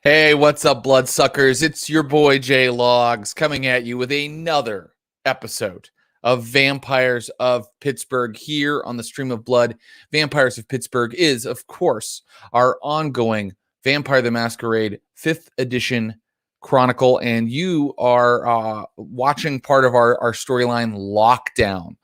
Hey, what's up, bloodsuckers? It's your boy Jay Logs coming at you with another episode of Vampires of Pittsburgh here on the Stream of Blood. Vampires of Pittsburgh is, of course, our ongoing Vampire the Masquerade 5th edition chronicle, and you are watching part of our storyline Lockdown.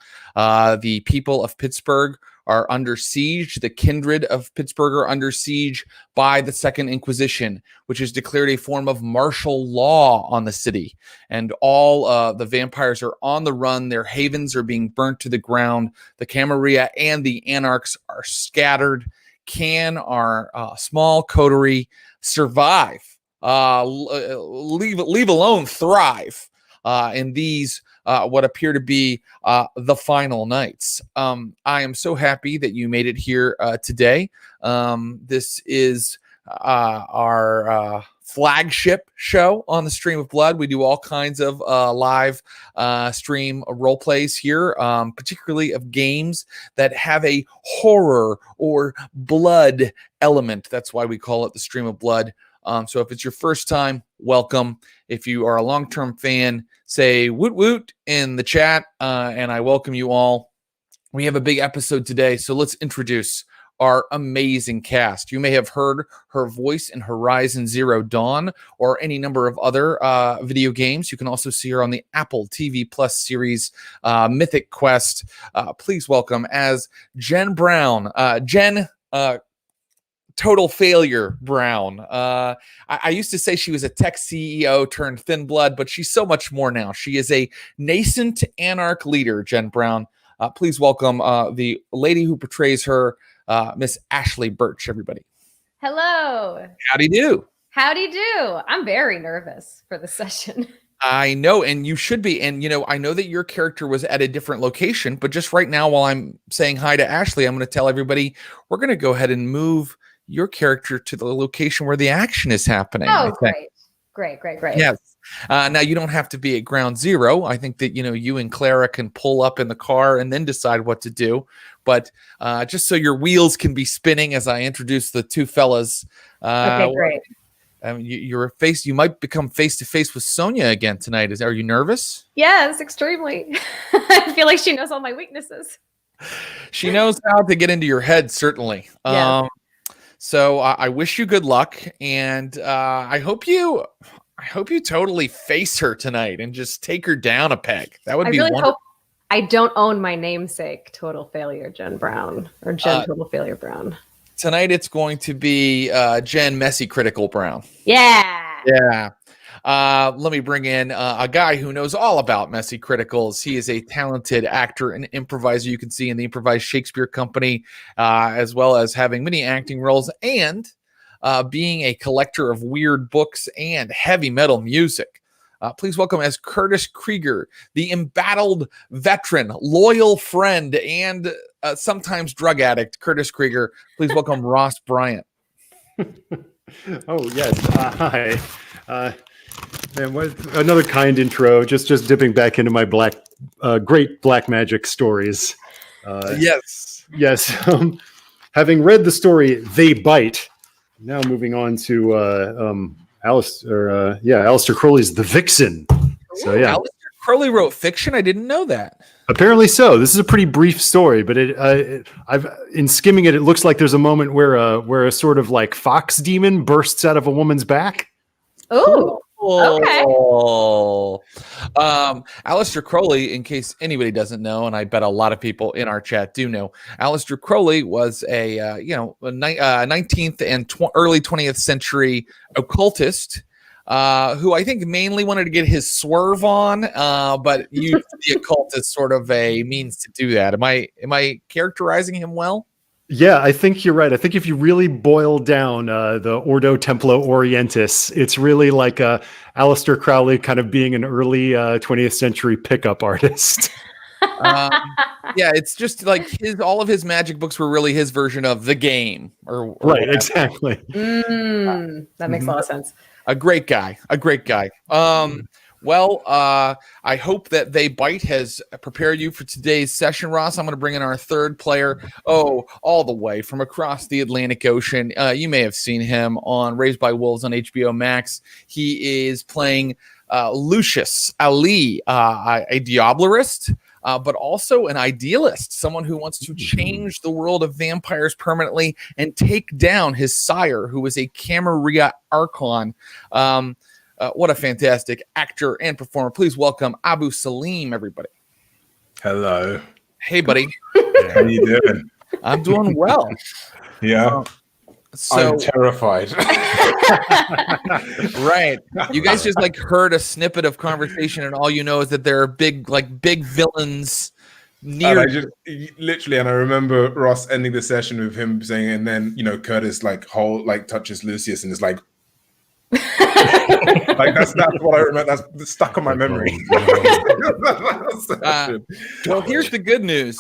The people of Pittsburgh are under siege. The kindred of Pittsburgh are under siege by the Second Inquisition, which has declared a form of martial law on the city. And all the vampires are on the run. Their havens are being burnt to the ground. The Camarilla and the Anarchs are scattered. Can our small coterie survive? Leave alone thrive in these what appear to be the final nights. I am so happy that you made it here today. This is our flagship show on the Stream of Blood. We do all kinds of live stream role plays here, particularly of games that have a horror or blood element. That's why we call it the Stream of Blood. So if it's your first time, welcome. If you are a long-term fan, say woot woot in the chat, and I welcome you all. We have a big episode today, so let's introduce our amazing cast. You may have heard her voice in Horizon Zero Dawn or any number of other video games. You can also see her on the Apple TV Plus series Mythic Quest. Please welcome as Jen Brown. Jen Total Failure Brown. I used to say she was a tech CEO turned thin blood, but she's so much more now. She is a nascent anarch leader, Jen Brown. Please welcome the lady who portrays her, Miss Ashley Burch, everybody. Hello. Howdy do. Howdy do. I'm very nervous for the session. I know, and you should be. And, I know that your character was at a different location, but just right now while I'm saying hi to Ashley, I'm going to tell everybody we're going to go ahead and move your character to the location where the action is happening. Oh, great. Yes. Now you don't have to be at ground zero. I think that, you and Clara can pull up in the car and then decide what to do. But just so your wheels can be spinning as I introduce the two fellas. Okay, great. You might become face to face with Sonia again tonight. Are you nervous? Yes, extremely. I feel like she knows all my weaknesses. She knows how to get into your head, certainly. Yes. So I wish you good luck, and I hope you totally face her tonight and just take her down a peg. That would be really wonderful. hope I don't own my namesake, Total Failure Jen Brown, or Jen Total Failure Brown. Tonight it's going to be Jen Messy Critical Brown. Yeah. Let me bring in a guy who knows all about Messy Criticals. He is a talented actor and improviser you can see in the Improvised Shakespeare Company, as well as having many acting roles and being a collector of weird books and heavy metal music. Please welcome as Curtis Krieger, the embattled veteran, loyal friend, and sometimes drug addict, Curtis Krieger. Please welcome Ross Bryant. Oh, yes. Hi. Man, what another kind intro. Just dipping back into my great black magic stories. Yes. Having read the story "They Bite," now moving on to Aleister Crowley's "The Vixen." So yeah, Aleister Crowley wrote fiction. I didn't know that. Apparently so. This is a pretty brief story, but I've in skimming it, it looks like there's a moment where a sort of like fox demon bursts out of a woman's back. Oh. Okay. Aleister Crowley, in case anybody doesn't know, and I bet a lot of people in our chat do know, Aleister Crowley was a 19th and early 20th century occultist who I think mainly wanted to get his swerve on, but used the occult as sort of a means to do that. Am I characterizing him well? Yeah, I think you're right. I think if you really boil down the Ordo Templo Orientis, it's really like Aleister Crowley kind of being an early 20th century pickup artist. Yeah, it's just like all of his magic books were really his version of the game. Or right, whatever. Exactly. That makes a lot of sense. A great guy. Well, I hope that They Bite has prepared you for today's session, Ross. I'm going to bring in our third player, all the way from across the Atlantic Ocean. You may have seen him on Raised by Wolves on HBO Max. He is playing Lucius Ali, a Diablerist, but also an idealist, someone who wants to change the world of vampires permanently and take down his sire, who is a Camarilla Archon. What a fantastic actor and performer. Please welcome Abu Salim, everybody. Hello. Hey, buddy. How you doing? I'm doing well. Yeah. I'm terrified. Right. You guys just like heard a snippet of conversation, and all you know is that there are big villains near. And I remember Ross ending the session with him saying, and then Curtis touches Lucius and is like, that's what I remember. That's stuck on my memory. Well, here's the good news.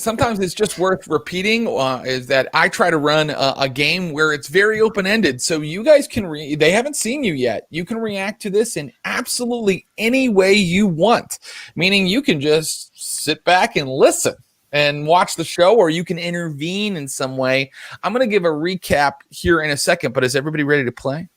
Sometimes it's just worth repeating. Is that I try to run a game where it's very open-ended, so you guys can. They haven't seen you yet. You can react to this in absolutely any way you want. Meaning, you can just sit back and listen and watch the show, or you can intervene in some way. I'm going to give a recap here in a second, but is everybody ready to play?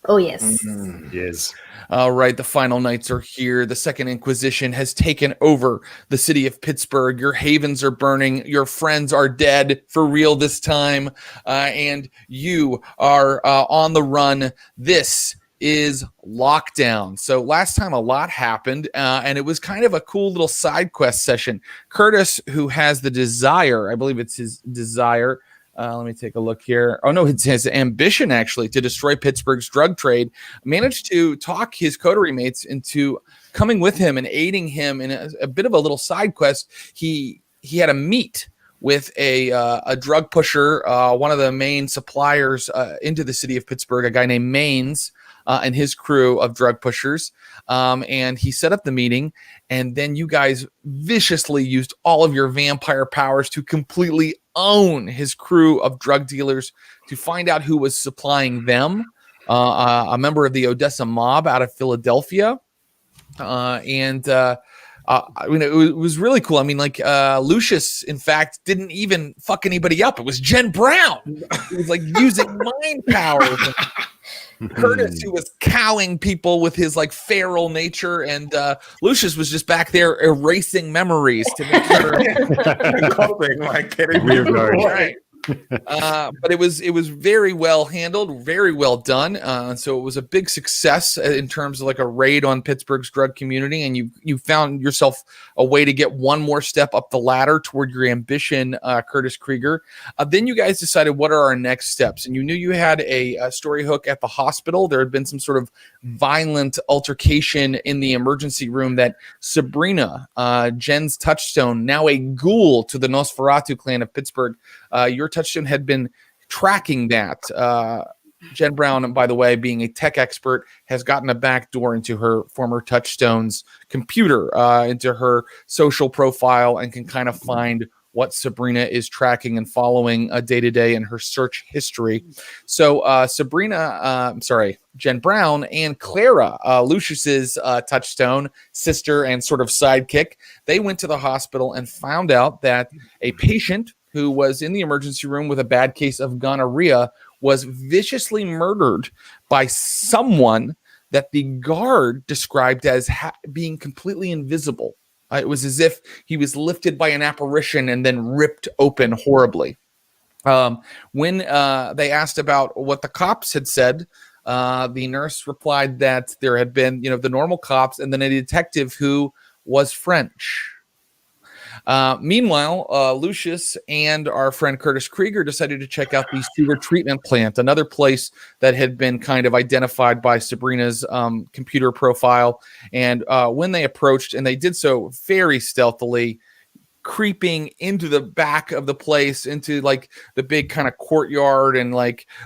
Oh, yes. Yes. All right, the final nights are here. The Second Inquisition has taken over the city of Pittsburgh. Your havens are burning. Your friends are dead for real this time, and you are on the run. This is Lockdown. So last time a lot happened, and it was kind of a cool little side quest session. Curtis, who has the desire, I believe it's his desire. Let me take a look here. Oh, no, it's his ambition, actually, to destroy Pittsburgh's drug trade. Managed to talk his coterie mates into coming with him and aiding him in a bit of a little side quest. He had a meet with a drug pusher, one of the main suppliers into the city of Pittsburgh, a guy named Maines, and his crew of drug pushers. And he set up the meeting, and then you guys viciously used all of your vampire powers to completely own his crew of drug dealers, to find out who was supplying them, a member of the Odessa mob out of Philadelphia. It was really cool. I mean, Lucius, in fact, didn't even fuck anybody up. It was Jen Brown. It was like using mind powers. Curtis, who was cowing people with his feral nature, and Lucius was just back there erasing memories to make sure. Coughing, getting weird. Right. But it was very well handled, very well done. So it was a big success in terms of a raid on Pittsburgh's drug community, and you found yourself a way to get one more step up the ladder toward your ambition, Curtis Krieger. Then you guys decided, what are our next steps? And you knew you had a story hook at the hospital. There had been some sort of violent altercation in the emergency room that Sabrina, Jen's touchstone, now a ghoul to the Nosferatu clan of Pittsburgh, your touchstone had been tracking that. Jen Brown, by the way, being a tech expert, has gotten a backdoor into her former touchstone's computer, into her social profile, and can kind of find what Sabrina is tracking and following day to day in her search history. So Jen Brown and Clara, Lucius's touchstone sister and sort of sidekick, they went to the hospital and found out that a patient who was in the emergency room with a bad case of gonorrhea was viciously murdered by someone that the guard described as being completely invisible. It was as if he was lifted by an apparition and then ripped open horribly. When they asked about what the cops had said, the nurse replied that there had been, the normal cops and then a detective who was French. Meanwhile, Lucius and our friend Curtis Krieger decided to check out the sewer treatment plant, another place that had been kind of identified by Sabrina's computer profile. And when they approached, and they did so very stealthily, creeping into the back of the place, into the big kind of courtyard and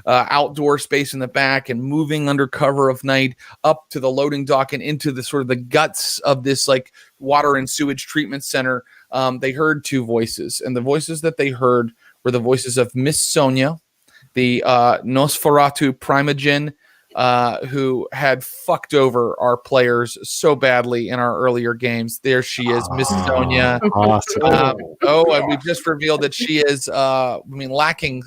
outdoor space in the back, and moving under cover of night up to the loading dock and into the sort of the guts of this water and sewage treatment center. They heard two voices, and the voices that they heard were the voices of Miss Sonia, the Nosferatu primogen, who had fucked over our players so badly in our earlier games. There she is, Miss Sonia. Awesome. And we've just revealed that she is, lacking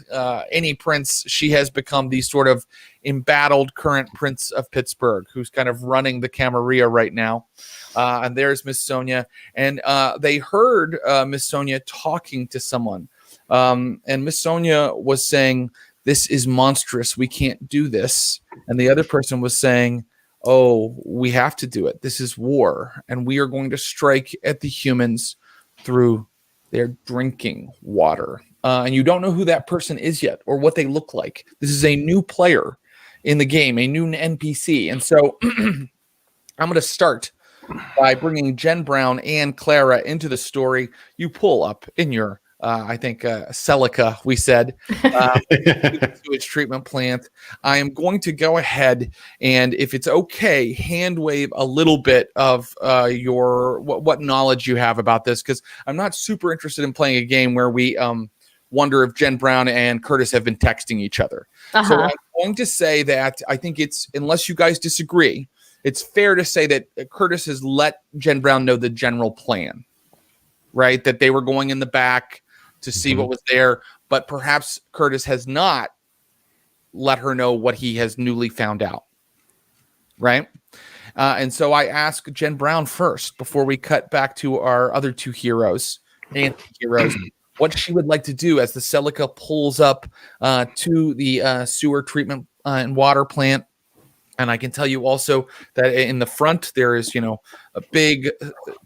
any prince, she has become the sort of embattled current Prince of Pittsburgh, who's kind of running the Camarilla right now. And there's Miss Sonia. And they heard Miss Sonia talking to someone. And Miss Sonia was saying, "This is monstrous. We can't do this." And the other person was saying, "Oh, we have to do it. This is war. And we are going to strike at the humans through their drinking water." And you don't know who that person is yet or what they look like. This is a new player in the game, a new NPC. And so I'm going to start by bringing Jen Brown and Clara into the story. You pull up in your Celica, we said, sewage treatment plant. I am going to go ahead and, if it's okay, hand wave a little bit of what knowledge you have about this, because I'm not super interested in playing a game where we wonder if Jen Brown and Curtis have been texting each other. So I'm going to say that I think it's, unless you guys disagree, it's fair to say that Curtis has let Jen Brown know the general plan, right? That they were going in the back to see what was there, but perhaps Curtis has not let her know what he has newly found out, right? And so I ask Jen Brown first, before we cut back to our other two heroes, anti-heroes, what she would like to do as the Celica pulls up to the sewer treatment and water plant. And I can tell you also that in the front, there is, a big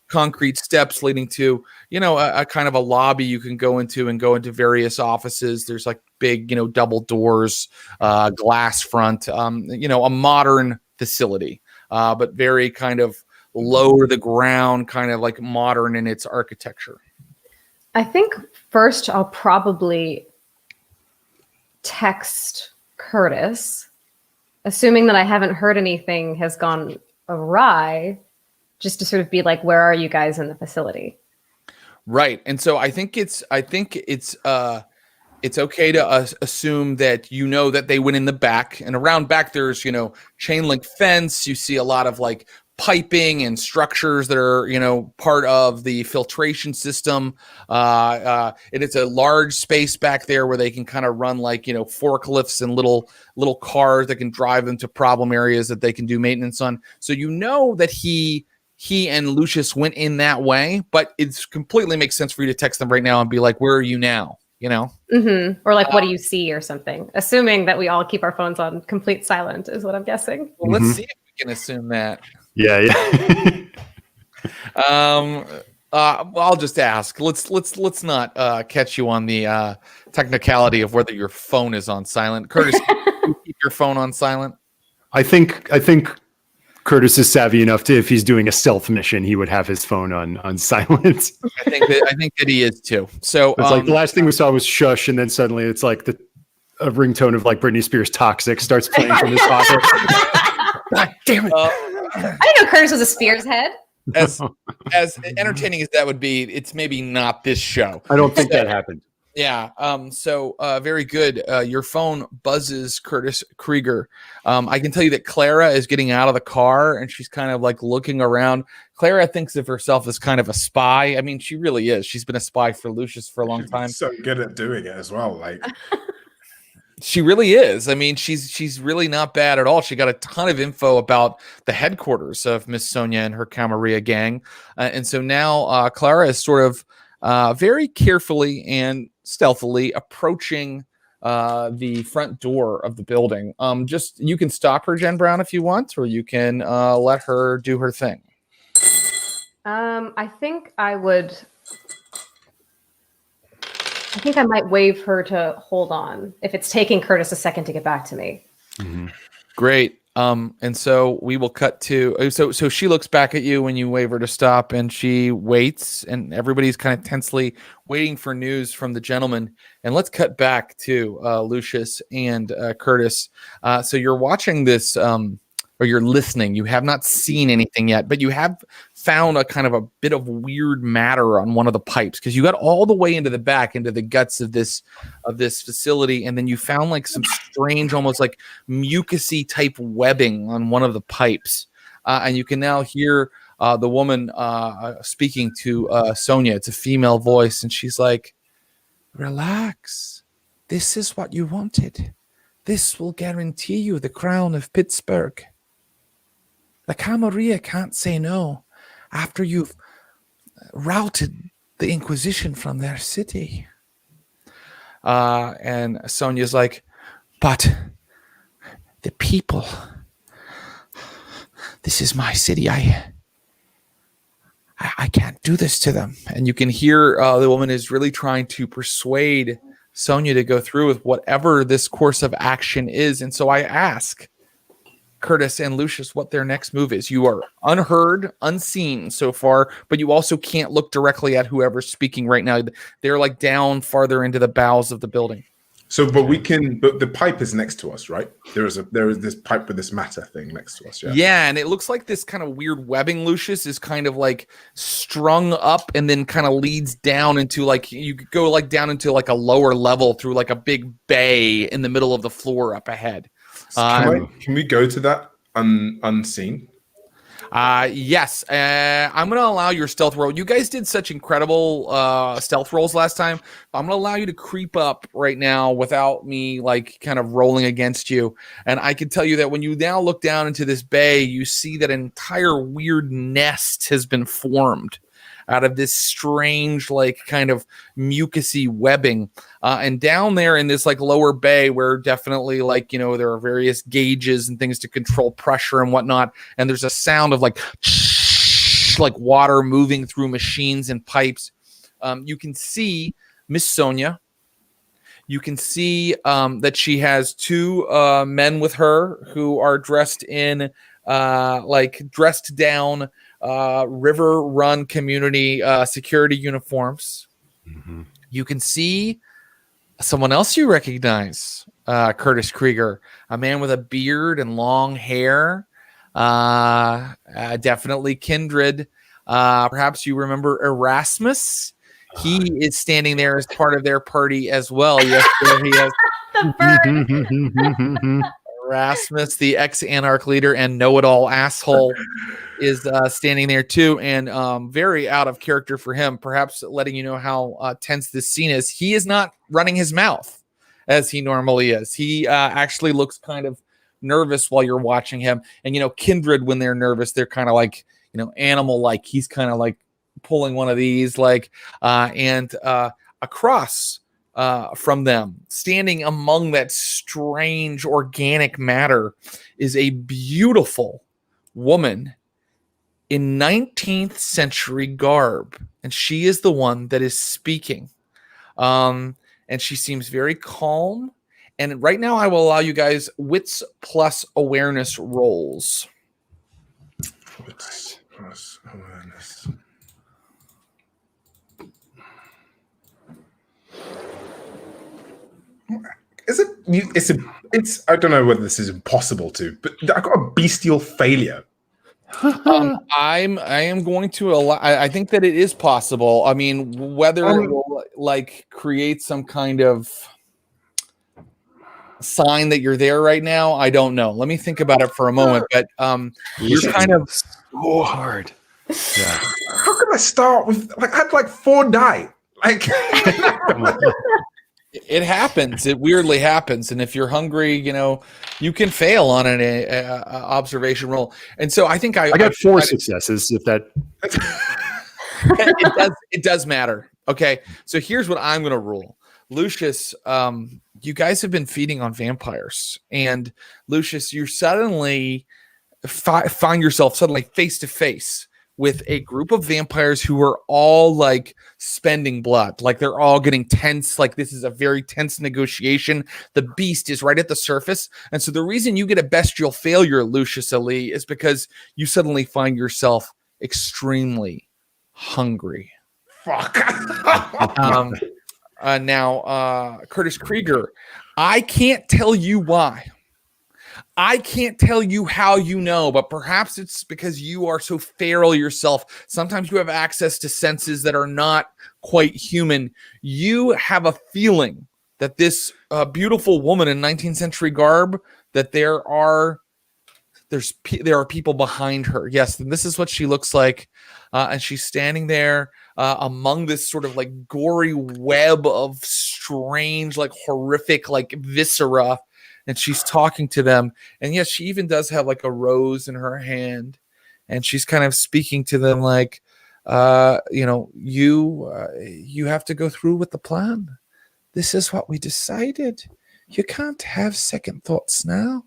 concrete steps leading to, a kind of a lobby you can go into various offices. There's like big, double doors, glass front, a modern facility, but very kind of low to the ground, kind of like modern in its architecture. I think first I'll probably text Curtis, assuming that I haven't heard anything has gone awry, just to sort of be like, where are you guys in the facility? Right. And so I think it's okay to assume that that they went in the back, and around back there's, chain link fence. You see a lot of like piping and structures that are, part of the filtration system. And it's a large space back there where they can kind of run like, forklifts and little cars that can drive them to problem areas that they can do maintenance on. So that he and Lucius went in that way, but it's completely makes sense for you to text them right now and be like, where are you now? Or like, what do you see or something? Assuming that we all keep our phones on complete silent is what I'm guessing. Well, let's see if we can assume that. Yeah. I'll just ask. Let's not catch you on the technicality of whether your phone is on silent. Curtis, you keep your phone on silent? I think Curtis is savvy enough to, if he's doing a stealth mission, he would have his phone on silent. I think that he is too. So it's like the last thing we saw was shush, and then suddenly it's like a ringtone of like Britney Spears' "Toxic" starts playing from his pocket. God damn it! I didn't know Curtis was a Spears head. As entertaining as that would be, it's maybe not this show. I don't think that happened. Yeah. So very good. Your phone buzzes, Curtis Krieger. I can tell you that Clara is getting out of the car and she's kind of like looking around. Clara thinks of herself as kind of a spy. I mean, she really is. She's been a spy for Lucius for a long time. So good at doing it as well. Like she really is. I mean, she's really not bad at all. She got a ton of info about the headquarters of Miss Sonia and her Camarilla gang. And so now Clara is sort of very carefully and stealthily approaching the front door of the building. Just you can stop her, Jen Brown, if you want, or you can let her do her thing. I think I might wave her to hold on if it's taking Curtis a second to get back to me. Mm-hmm. Great. And so we will cut to so she looks back at you when you wave her to stop, and she waits, and everybody's kind of tensely waiting for news from the gentleman. And let's cut back to Lucius and Curtis. So you're watching this or you're listening. You have not seen anything yet, but you have found a kind of a bit of weird matter on one of the pipes because you got all the way into the back, into the guts of this facility, and then you found like some strange, almost like mucusy type webbing on one of the pipes, and you can now hear the woman speaking to Sonia. It's a female voice, and she's like, "Relax. This is what you wanted. This will guarantee you the crown of Pittsburgh. The Camarilla can't say no after you've routed the Inquisition from their city." And Sonia's like, "But the people, this is my city. I can't do this to them." And you can hear the woman is really trying to persuade Sonia to go through with whatever this course of action is. And so I ask Curtis and Lucius what their next move is. You are unheard, unseen so far, but you also can't look directly at whoever's speaking right now. They're like down farther into the bowels of the building. So, but the pipe is next to us, right? There is this pipe with this matter thing next to us. Yeah. Yeah. And it looks like this kind of weird webbing, Lucius, is kind of like strung up and then kind of leads down into like, you could go like down into like a lower level through like a big bay in the middle of the floor up ahead. Can we go to that unseen? Yes. I'm going to allow your stealth roll. You guys did such incredible stealth rolls last time. I'm going to allow you to creep up right now without me like kind of rolling against you. And I can tell you that when you now look down into this bay, you see that an entire weird nest has been formed out of this strange, like kind of mucusy webbing. And down there in this like lower bay where definitely like, you know, there are various gauges and things to control pressure and whatnot. And there's a sound of like water moving through machines and pipes. You can see Miss Sonia. You can see that she has two men with her who are dressed in dressed down River Run community security uniforms. Mm-hmm. You can see someone else you recognize, Curtis Krieger, a man with a beard and long hair, definitely kindred. Perhaps you remember Erasmus. He is standing there as part of their party as well. Yes, there he is. Erasmus, the ex-Anarch leader and know-it-all asshole, is standing there too, and very out of character for him, perhaps letting you know how tense this scene is. He is not running his mouth as he normally is. He actually looks kind of nervous while you're watching him. And, you know, kindred, when they're nervous, they're kind of like, you know, animal-like. He's kind of like pulling one of these, like, and across from them, standing among that strange organic matter, is a beautiful woman in 19th century garb. And she is the one that is speaking. And she seems very calm. And right now I will allow you guys wits plus awareness rolls. Wits plus awareness. It's I don't know whether this is impossible to, but I got a bestial failure. I am going to allow. I think that it is possible. I mean, whether it will like create some kind of sign that you're there right now, I don't know. Let me think about it for a moment. But you're kind of so hard. Yeah. How can I start with like I had like 4 die? Like it happens. It weirdly happens. And if you're hungry, you know, you can fail on an observation roll. And so I think I got 4 successes. If that it does matter. Okay. So here's what I'm going to rule. Lucius, you guys have been feeding on vampires, and Lucius, you suddenly find yourself suddenly face to face with a group of vampires who are all like spending blood. Like they're all getting tense. Like this is a very tense negotiation. The beast is right at the surface. And so the reason you get a bestial failure, Lucius Ali, is because you suddenly find yourself extremely hungry. Fuck. Now, Curtis Krieger, I can't tell you why. I can't tell you how you know, but perhaps it's because you are so feral yourself. Sometimes you have access to senses that are not quite human. You have a feeling that this beautiful woman in 19th century garb, that there are people behind her. Yes, and this is what she looks like. And she's standing there among this sort of like gory web of strange, like horrific, like viscera. And she's talking to them. And yes, she even does have like a rose in her hand. And she's kind of speaking to them like, you have to go through with the plan. This is what we decided. You can't have second thoughts now.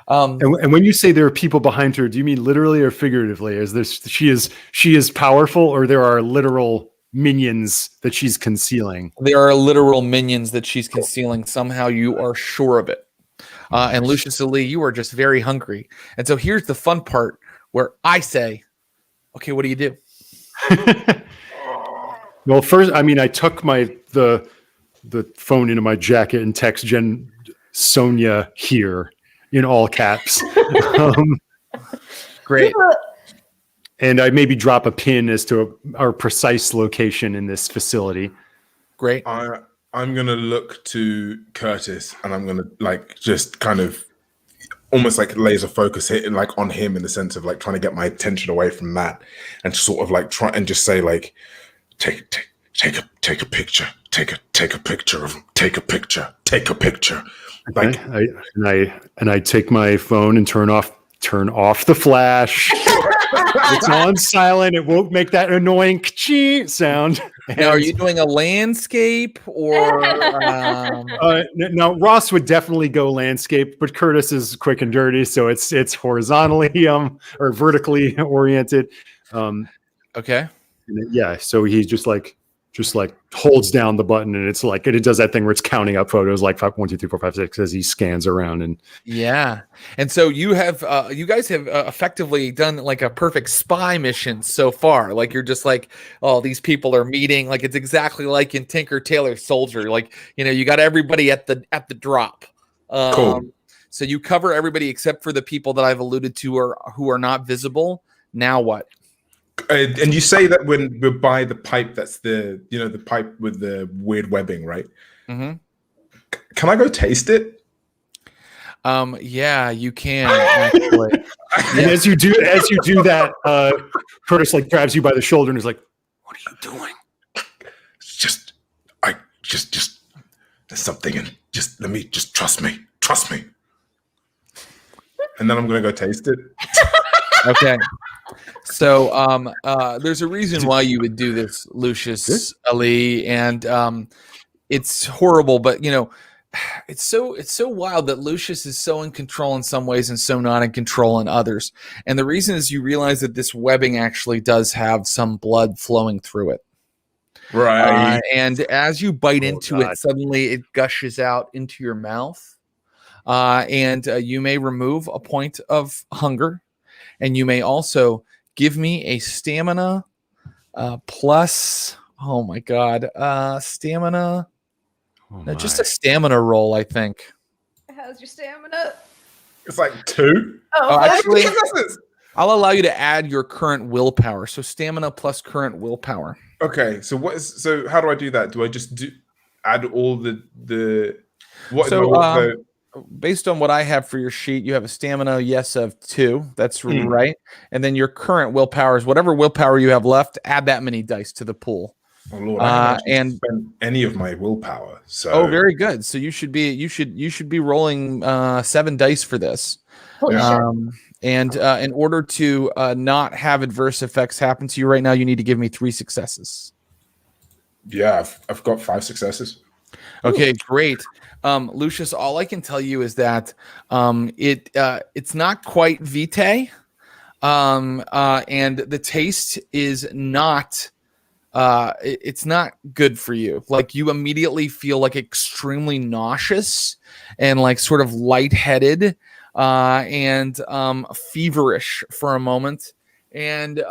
And when you say there are people behind her, do you mean literally or figuratively? Is this she is powerful, or there are literal minions that she's concealing? There are literal minions that she's concealing. Somehow you are sure of it. And Lucius Ali, you are just very hungry. And so here's the fun part where I say, okay, what do you do? Well, first, I mean, I took the phone into my jacket and text Jen Sonia here in all caps. Great. And I maybe drop a pin as to our precise location in this facility. Great. I'm going to look to Curtis, and I'm going to like just kind of almost like laser focus hitting like on him, in the sense of like trying to get my attention away from that, and sort of like try and just say like, take a picture, take a picture of him, take a picture. Like, I take my phone and turn off the flash. It's on silent. It won't make that annoying chee sound. Now, are you doing a landscape or? No, Ross would definitely go landscape, but Curtis is quick and dirty, so it's horizontally or vertically oriented. Okay. Yeah, so he just like holds down the button, and it's like it does that thing where it's counting up photos like 5, 1, 2, 3, 4, 5, 6 as he scans around. And yeah, and so you guys have effectively done like a perfect spy mission so far. Like you're just like, oh, these people are meeting. Like it's exactly like in Tinker Tailor Soldier. Like you got everybody at the drop. Cool. So you cover everybody except for the people that I've alluded to who are not visible. Now what? And you say that when we're by the pipe, that's the pipe with the weird webbing, right? Mm-hmm. Can I go taste it? Yeah, you can actually. And as you do that, Curtis like grabs you by the shoulder and is like, "What are you doing?" Just there's something in. Just trust me. And then I'm gonna go taste it. Okay. So there's a reason why you would do this, Lucius Ali, and it's horrible, but it's so wild that Lucius is so in control in some ways and so not in control in others. And the reason is you realize that this webbing actually does have some blood flowing through it. Right. And as you bite into it, suddenly it gushes out into your mouth. And you may remove a point of hunger. And you may also give me a stamina plus. Oh my God, stamina. Just a stamina roll, I think. How's your stamina? It's like 2. Actually, I'll allow you to add your current willpower. So stamina plus current willpower. Okay. So how do I do that? Do I just add all the what? So based on what I have for your sheet, you have a stamina of 2. That's right. And then your current willpower is whatever willpower you have left. Add that many dice to the pool. Oh Lord, I haven't spent any of my willpower. So very good. So you should be rolling 7 dice for this. And in order to not have adverse effects happen to you right now, you need to give me 3 successes. Yeah, I've got 5 successes. Okay, great. Lucius, all I can tell you is that it's not quite vitae, and the taste is not it's not good for you. Like you immediately feel like extremely nauseous and like sort of lightheaded and feverish for a moment, and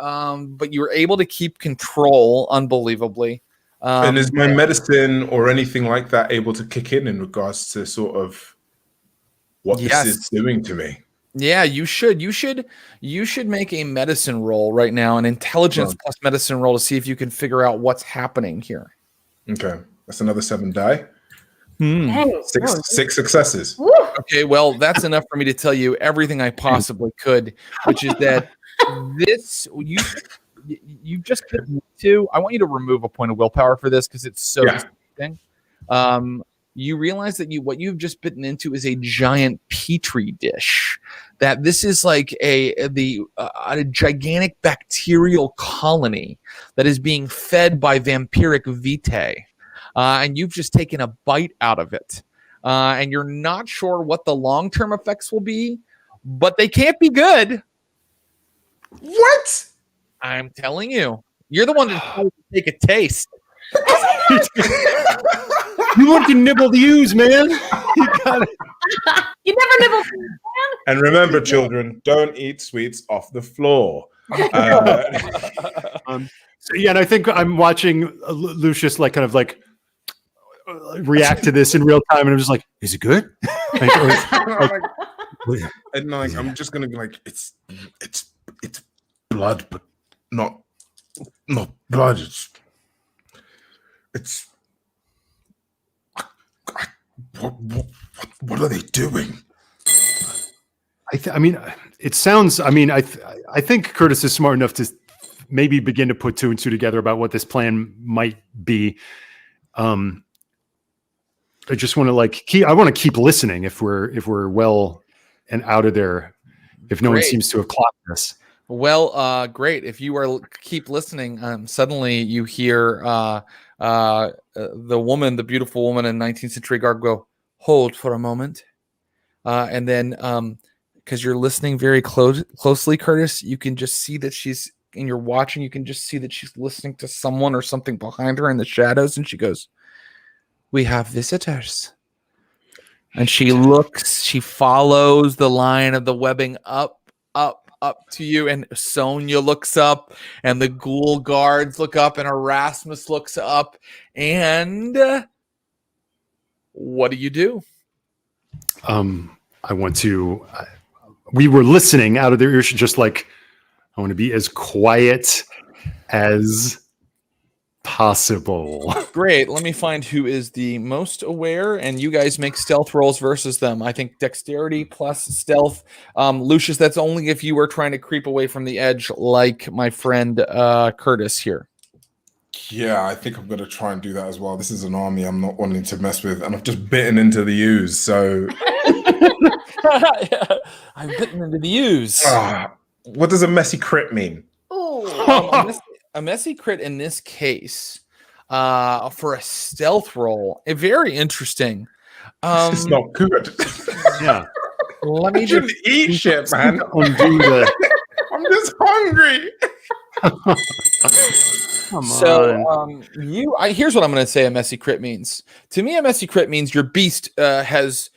but you were able to keep control unbelievably. And is my medicine or anything like that able to kick in regards to sort of what Yes. this is doing to me. Yeah, you should make a medicine roll right now, an intelligence plus medicine roll to see if you can figure out what's happening here. Okay, that's another 7 die. Dang, Six successes. Woo! Okay, well, that's enough for me to tell you everything I possibly could, which is that you just I want you to remove a point of willpower for this because it's so distracting. You realize that what you've just bitten into is a giant petri dish. That this is like a gigantic bacterial colony that is being fed by vampiric vitae, and you've just taken a bite out of it, and you're not sure what the long-term effects will be, but they can't be good. What? I'm telling you, you're the one to take a taste. You want to nibble the ooze, man. You got it. You never nibble food, man. And remember, children, don't eat sweets off the floor. So, yeah, and I think I'm watching Lucius like kind of like react to this in real time, and I'm just like, is it good? And like, I'm just gonna be like, it's blood, but not blood. It's what are they doing? I mean, it sounds. I mean, I think Curtis is smart enough to maybe begin to put 2 and 2 together about what this plan might be. I just want to I want to keep listening if we're well and out of there. If no one seems to have clocked this. Well, great. If you are keep listening, suddenly you hear the beautiful woman in 19th century garb go, hold for a moment. And then because you're listening very closely, Curtis, you can just see that and you're watching, you can just see that she's listening to someone or something behind her in the shadows. And she goes, we have visitors. And she follows the line of the webbing up to you, and Sonia looks up, and the ghoul guards look up, and Erasmus looks up, and what do you do? I want to. We were listening out of their ears, just like I want to be as quiet as possible. Great. Let me find who is the most aware, and you guys make stealth rolls versus them. I think dexterity plus stealth. Lucius, that's only if you were trying to creep away from the edge, like my friend Curtis here. Yeah, I think I'm going to try and do that as well. This is an army I'm not wanting to mess with, and I've just bitten into the ooze, so... I've bitten into the ooze. What does a messy crit mean? A messy crit in this case, for a stealth roll, very interesting. This is not good. Yeah. Let me just eat shit, man. I'm just hungry. Come on. Here's what I'm going to say a messy crit means. To me, a messy crit means your beast has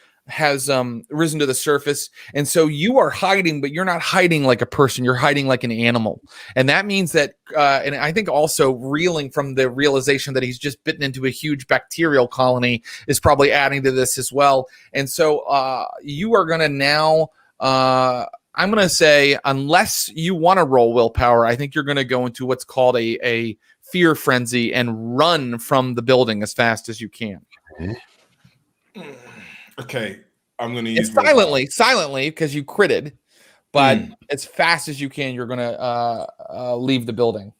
risen to the surface, and so you are hiding, but you're not hiding like a person, you're hiding like an animal. And that means that and I think also reeling from the realization that he's just bitten into a huge bacterial colony is probably adding to this as well. And so you are going to now I'm going to say, unless you want to roll willpower, I think you're going to go into what's called a fear frenzy and run from the building as fast as you can. Okay, I'm going to use silently, because you critted, but as fast as you can, you're going to leave the building.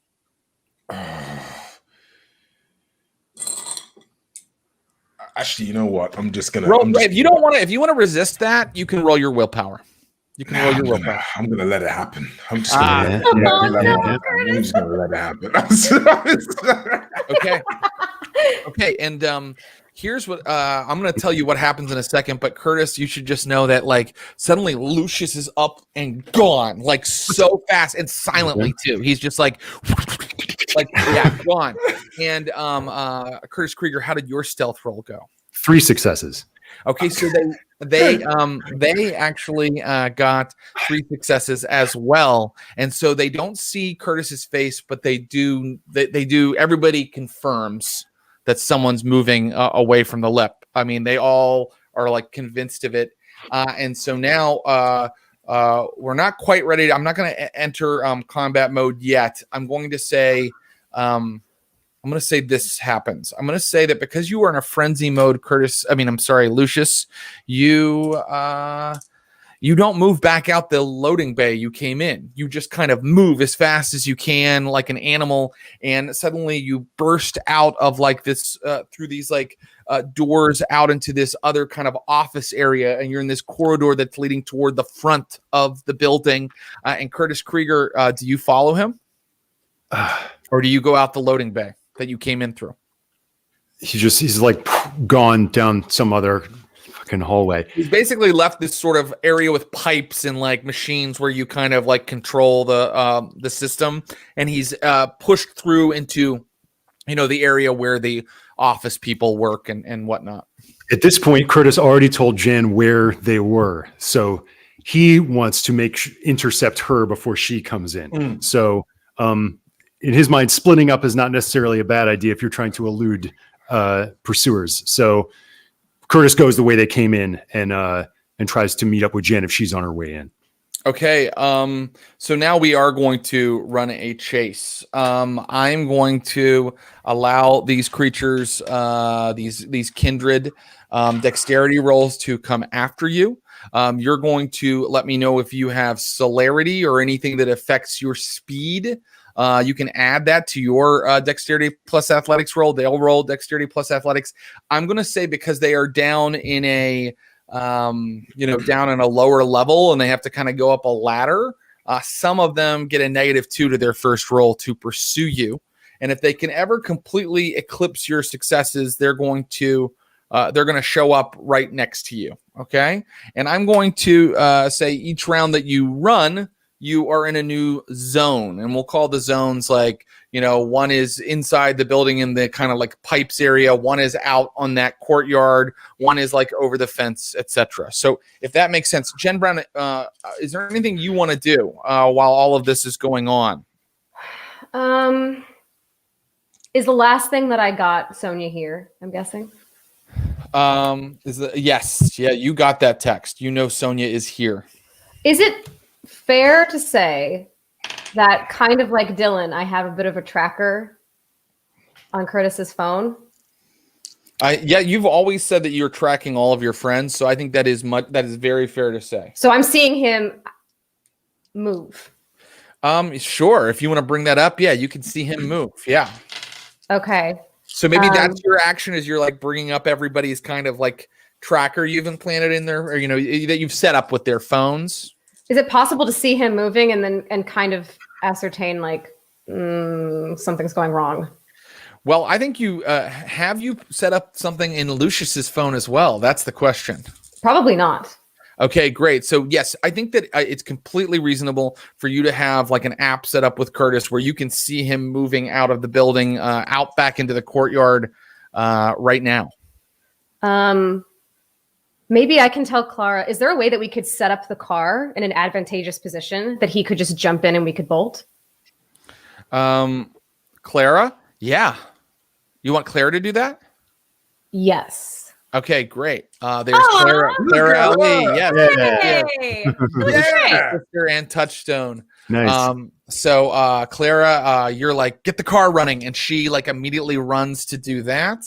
Actually, you know what? I'm just going to. If you want to resist that, you can roll your willpower. You can roll your willpower. I'm going to let it happen. I'm just going to let it happen. Okay, and here's what I'm going to tell you what happens in a second. But Curtis, you should just know that like suddenly Lucius is up and gone, like so fast and silently too. He's just like gone. And Curtis Krieger, how did your stealth roll go? 3 successes. Okay, so they actually got 3 successes as well, and so they don't see Curtis's face, but they do. They do. Everybody confirms that someone's moving away from the lip. I mean, they all are like convinced of it. And so now we're not quite ready. I'm not going to enter combat mode yet. I'm going to say this happens. I'm going to say that because you are in a frenzy mode, Lucius, you don't move back out the loading bay you came in. You just kind of move as fast as you can like an animal, and suddenly you burst out of like this through these like doors out into this other kind of office area, and you're in this corridor that's leading toward the front of the building. And Curtis Krieger, do you follow him? Or do you go out the loading bay that you came in through? He's like gone down some other fucking hallway. He's basically left this sort of area with pipes and like machines where you kind of like control the system, and he's pushed through into the area where the office people work and whatnot. At this point, Curtis already told Jen where they were, so he wants to intercept her before she comes in. So in his mind, splitting up is not necessarily a bad idea if you're trying to elude pursuers. So Curtis goes the way they came in and tries to meet up with Jen if she's on her way in. Okay. So now we are going to run a chase. I'm going to allow these creatures, these kindred dexterity rolls to come after you. You're going to let me know if you have celerity or anything that affects your speed. You can add that to your dexterity plus athletics roll. They'll roll dexterity plus athletics. I'm going to say because they are down in a down in a lower level and they have to kind of go up a ladder. Some of them get a -2 to their first roll to pursue you. And if they can ever completely eclipse your successes, they're going to show up right next to you. Okay. And I'm going to say each round that you run, you are in a new zone, and we'll call the zones like, one is inside the building in the kind of like pipes area, one is out on that courtyard, one is like over the fence, etc. So if that makes sense, Jen Brown, is there anything you want to do while all of this is going on? Is the last thing that I got Sonia here, I'm guessing? Yes. Yeah, you got that text. Sonia is here. Is it fair to say that, kind of like Dylan, I have a bit of a tracker on Curtis's phone? Yeah, you've always said that you're tracking all of your friends, so I think that is very fair to say. So I'm seeing him move. Sure. If you want to bring that up, yeah, you can see him move. Yeah. Okay. So maybe that's your action, is you're like bringing up everybody's kind of like tracker you've implanted in there, or that you've set up with their phones. Is it possible to see him moving and kind of ascertain like something's going wrong? Well, I think you have you set up something in Lucius's phone as well. That's the question. Probably not. Okay, great. So yes, I think that it's completely reasonable for you to have like an app set up with Curtis where you can see him moving out of the building, out back into the courtyard right now. Maybe I can tell Clara, is there a way that we could set up the car in an advantageous position that he could just jump in and we could bolt? Clara? Yeah. You want Clara to do that? Yes. Okay, great. There's Clara Ali. Yes. Hey. Yeah. Sister and Touchstone. Nice. So Clara, you're like, get the car running, and she like immediately runs to do that.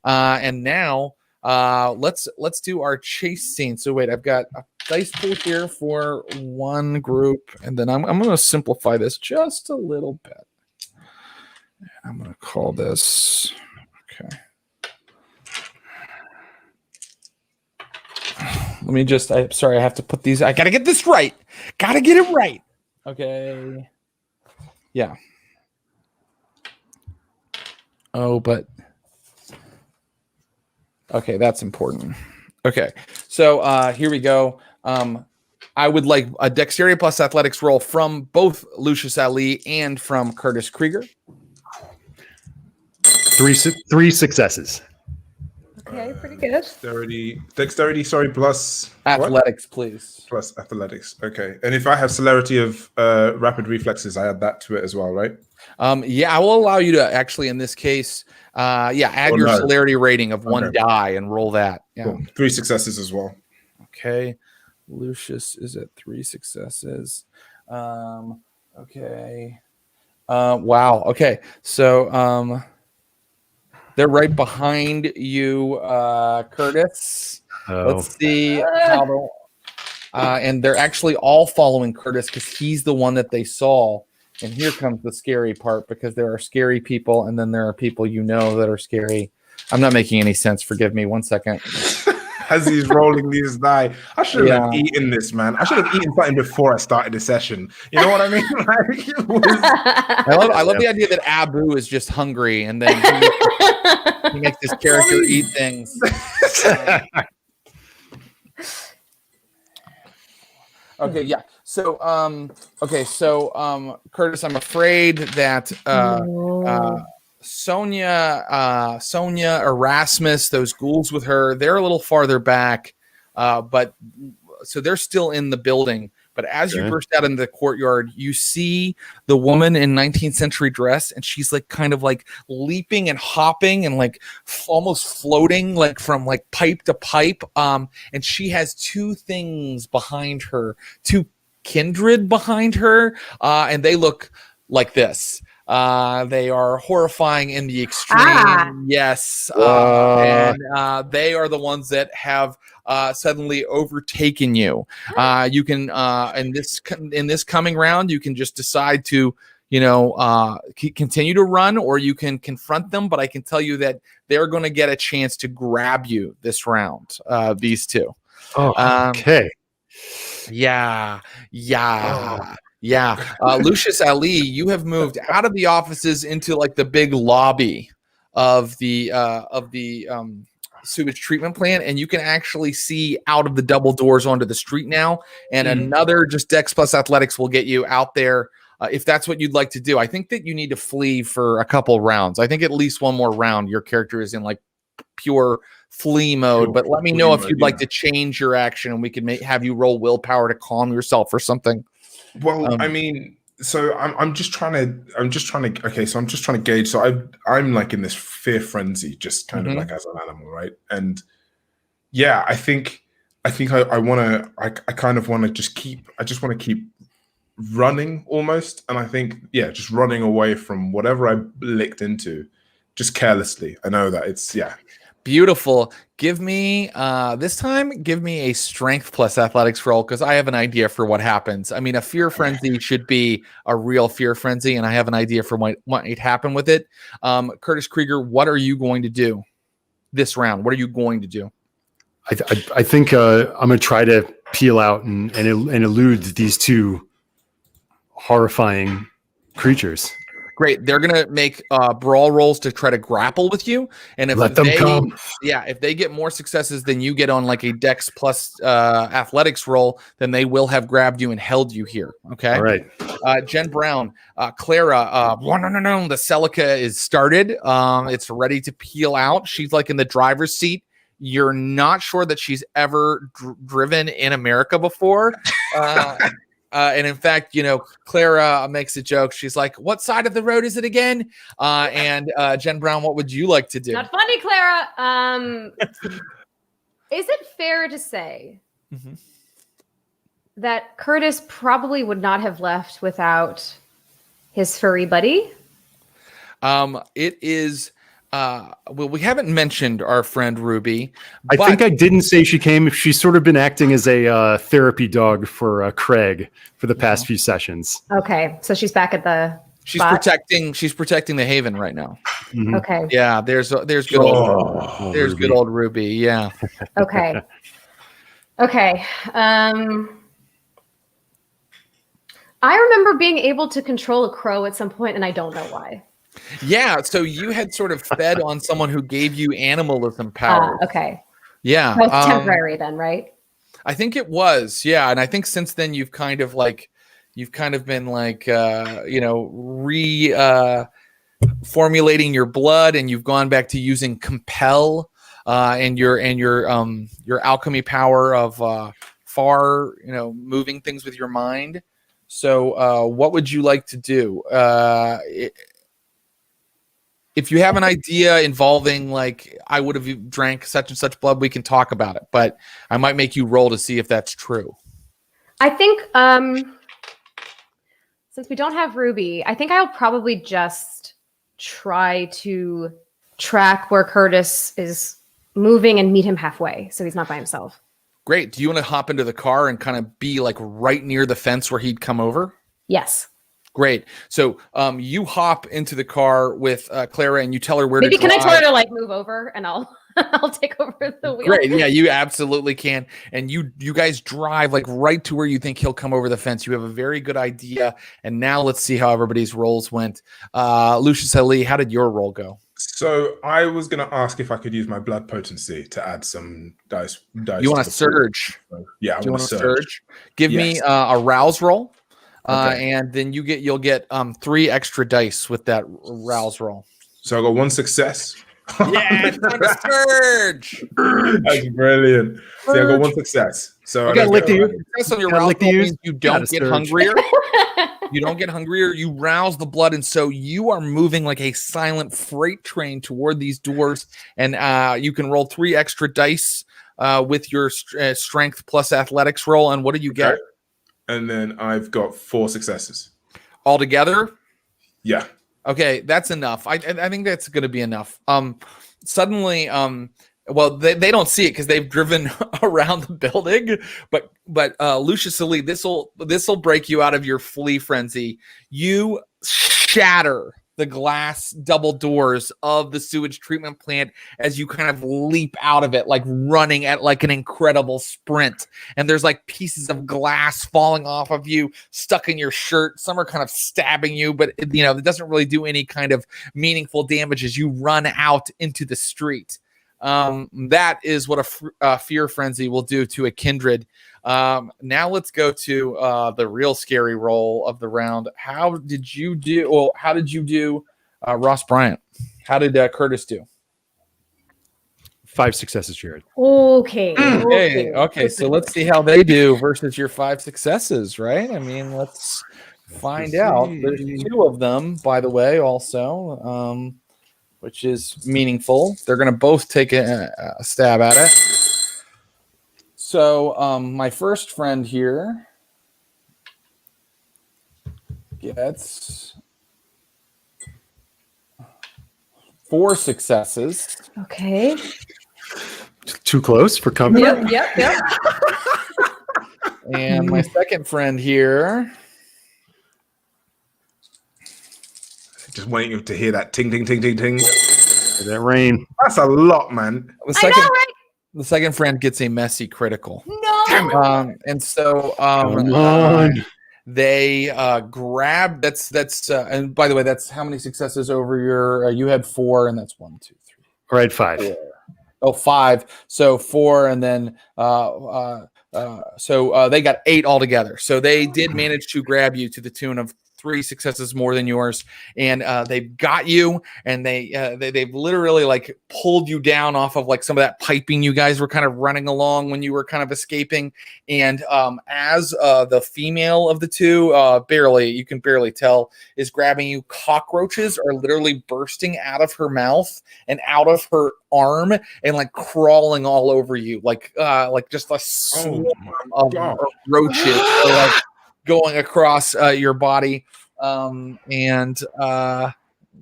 And now let's do our chase scene. So wait, I've got a dice pool here for one group, and then I'm going to simplify this just a little bit. I'm going to call this, okay. Let me just, I'm sorry, I have to put these, I got to get this right. Got to get it right. Okay. Yeah. Oh, but, okay, that's important. Okay, so here we go. I would like a dexterity plus athletics roll from both Lucius Ali and from Curtis Krieger. Three successes. Okay, pretty good. Dexterity, sorry, plus athletics, what? Please. Plus athletics. Okay. And if I have celerity of rapid reflexes, I add that to it as well, right? Yeah, I will allow you to actually, in this case, add your celerity rating of one die and roll that. Yeah. Cool. 3 successes as well. Okay. Lucius is at 3 successes. Okay. Wow. Okay. So they're right behind you, Curtis. Oh. Let's see how the and they're actually all following Curtis because he's the one that they saw. And here comes the scary part, because there are scary people and then there are people that are scary. I'm not making any sense. Forgive me. 1 second. As he's rolling these die, I shouldn't have eaten this, man. I should have eaten something before I started the session. You know what I mean? I love the idea that Abu is just hungry and then he makes his character eat things. Okay, yeah. So, Curtis, I'm afraid that Sonia, Erasmus, those ghouls with her, they're a little farther back, but so they're still in the building. But as you burst out into the courtyard, you see the woman in 19th century dress, and she's like kind of like leaping and hopping and like almost floating like from like pipe to pipe. And she has two things behind her, two kindred behind her, and they look like this. They are horrifying in the extreme. Yes. And they are the ones that have suddenly overtaken you. You can in this coming round, you can just decide to continue to run, or you can confront them. But I can tell you that they're going to get a chance to grab you this round. These two. Oh, okay. Yeah. Lucius Ali, you have moved out of the offices into like the big lobby of the sewage treatment plant, and you can actually see out of the double doors onto the street now. And another just Dex plus Athletics will get you out there if that's what you'd like to do. I think that you need to flee for a couple rounds. I think at least one more round your character is in like pure flee mode, but let me know if you'd like to change your action, and we can have you roll willpower to calm yourself or something. Well, I mean, so I'm just trying to okay, so I'm just trying to gauge. So I'm like in this fear frenzy, just kind of like as an animal, right? And yeah, I think I kind of want to just keep running almost. And I think, yeah, just running away from whatever I licked into, just carelessly. I know that it's beautiful. Give me this time, give me a strength plus athletics roll, because I have an idea for what happens. I mean, a fear frenzy should be a real fear frenzy, and I have an idea for what might happen with it. Curtis Krieger, what are you going to do this round? What are you going to do? I think I'm going to try to peel out and elude these two horrifying creatures. Great. They're going to make brawl rolls to try to grapple with you. And if if they get more successes than you get on like a Dex plus athletics roll, then they will have grabbed you and held you here. Okay. All right. Jen Brown, Clara, the Celica is started. It's ready to peel out. She's like in the driver's seat. You're not sure that she's ever driven in America before. And in fact, Clara makes a joke. She's like, "What side of the road is it again?" And Jen Brown, what would you like to do? Not funny, Clara. Is it fair to say that Curtis probably would not have left without his furry buddy? It is. Well, we haven't mentioned our friend Ruby. I think I didn't say she came. She's sort of been acting as a therapy dog for Craig for the past few sessions. Okay, so she's back at the. She's protecting the Haven right now. Mm-hmm. Okay. Yeah, there's good old Ruby. Yeah. Okay. Okay. I remember being able to control a crow at some point, and I don't know why. Yeah, so you had sort of fed on someone who gave you animalism power. Okay. Yeah. That was temporary then, right? I think it was. Yeah, and I think since then you've kind of been like formulating your blood, and you've gone back to using compel and your alchemy power of far, moving things with your mind. So what would you like to do? if you have an idea involving like I would have drank such and such blood, we can talk about it. But I might make you roll to see if that's true. I think since we don't have Ruby, I think I'll probably just try to track where Curtis is moving and meet him halfway so he's not by himself. Great. Do you want to hop into the car and kind of be like right near the fence where he'd come over? Yes. Great. So you hop into the car with Clara and you tell her where Maybe to drive. can I tell her to like move over and I'll I'll take over the wheel. Great. Yeah, you absolutely can. And you guys drive like right to where you think he'll come over the fence. You have a very good idea. And now let's see how everybody's rolls went. Lucius Ali, how did your roll go? So I was going to ask if I could use my blood potency to add some dice. You want to surge? Yeah, I want to surge. Give me a rouse roll. Okay. And then you'll get 3 extra dice with that rouse roll. So I got 1 success. Yeah, it's time to surge. That's brilliant. See, I got 1 success. So you got lick success on your rouse roll means you don't get hungrier. You don't get hungrier. You rouse the blood, and so you are moving like a silent freight train toward these doors. And you can roll 3 extra dice with your strength plus athletics roll. And what did you get? And then I've got 4 successes. Altogether? Yeah. Okay, that's enough. I think that's going to be enough. Suddenly, well, they don't see it because they've driven around the building. But Lucius Ali, this'll break you out of your flee frenzy. You shatter the glass double doors of the sewage treatment plant as you kind of leap out of it, like running at like an incredible sprint. And there's like pieces of glass falling off of you, stuck in your shirt. Some are kind of stabbing you, but it doesn't really do any kind of meaningful damage as you run out into the street. That is what a fear frenzy will do to a kindred. Now let's go to the real scary roll of the round. How did you do? Well, how did you do, Ross Bryant? How did Curtis do? 5 successes, Jared. Okay. So let's see how they do versus your 5 successes, right? I mean, let's find out. There's 2 of them, by the way, also, which is meaningful. They're going to both take a stab at it. So my first friend here gets 4 successes. Okay. Too close for comfort. Yep. And my second friend here. Just waiting to hear that ting, ting, ting, ting, ting. That rain. That's a lot, man. The second friend gets a messy critical. No. And so Come on. they grab. That's and by the way, that's how many successes over your? You had 4, and that's 1, 2, 3. All right, 5. 4. Oh, 5. So 4, and then so they got 8 altogether. So they did manage to grab you to the tune of 3 successes more than yours, and they've got you, and they've literally like pulled you down off of like some of that piping you guys were kind of running along when you were kind of escaping. And as the female of the 2, you can barely tell, is grabbing you, cockroaches are literally bursting out of her mouth and out of her arm and like crawling all over you, like just a swarm of roaches are, like going across your body. And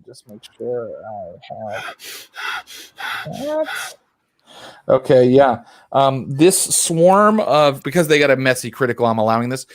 just make sure I have that. Okay, yeah. This swarm of, because they got a messy critical, I'm allowing this.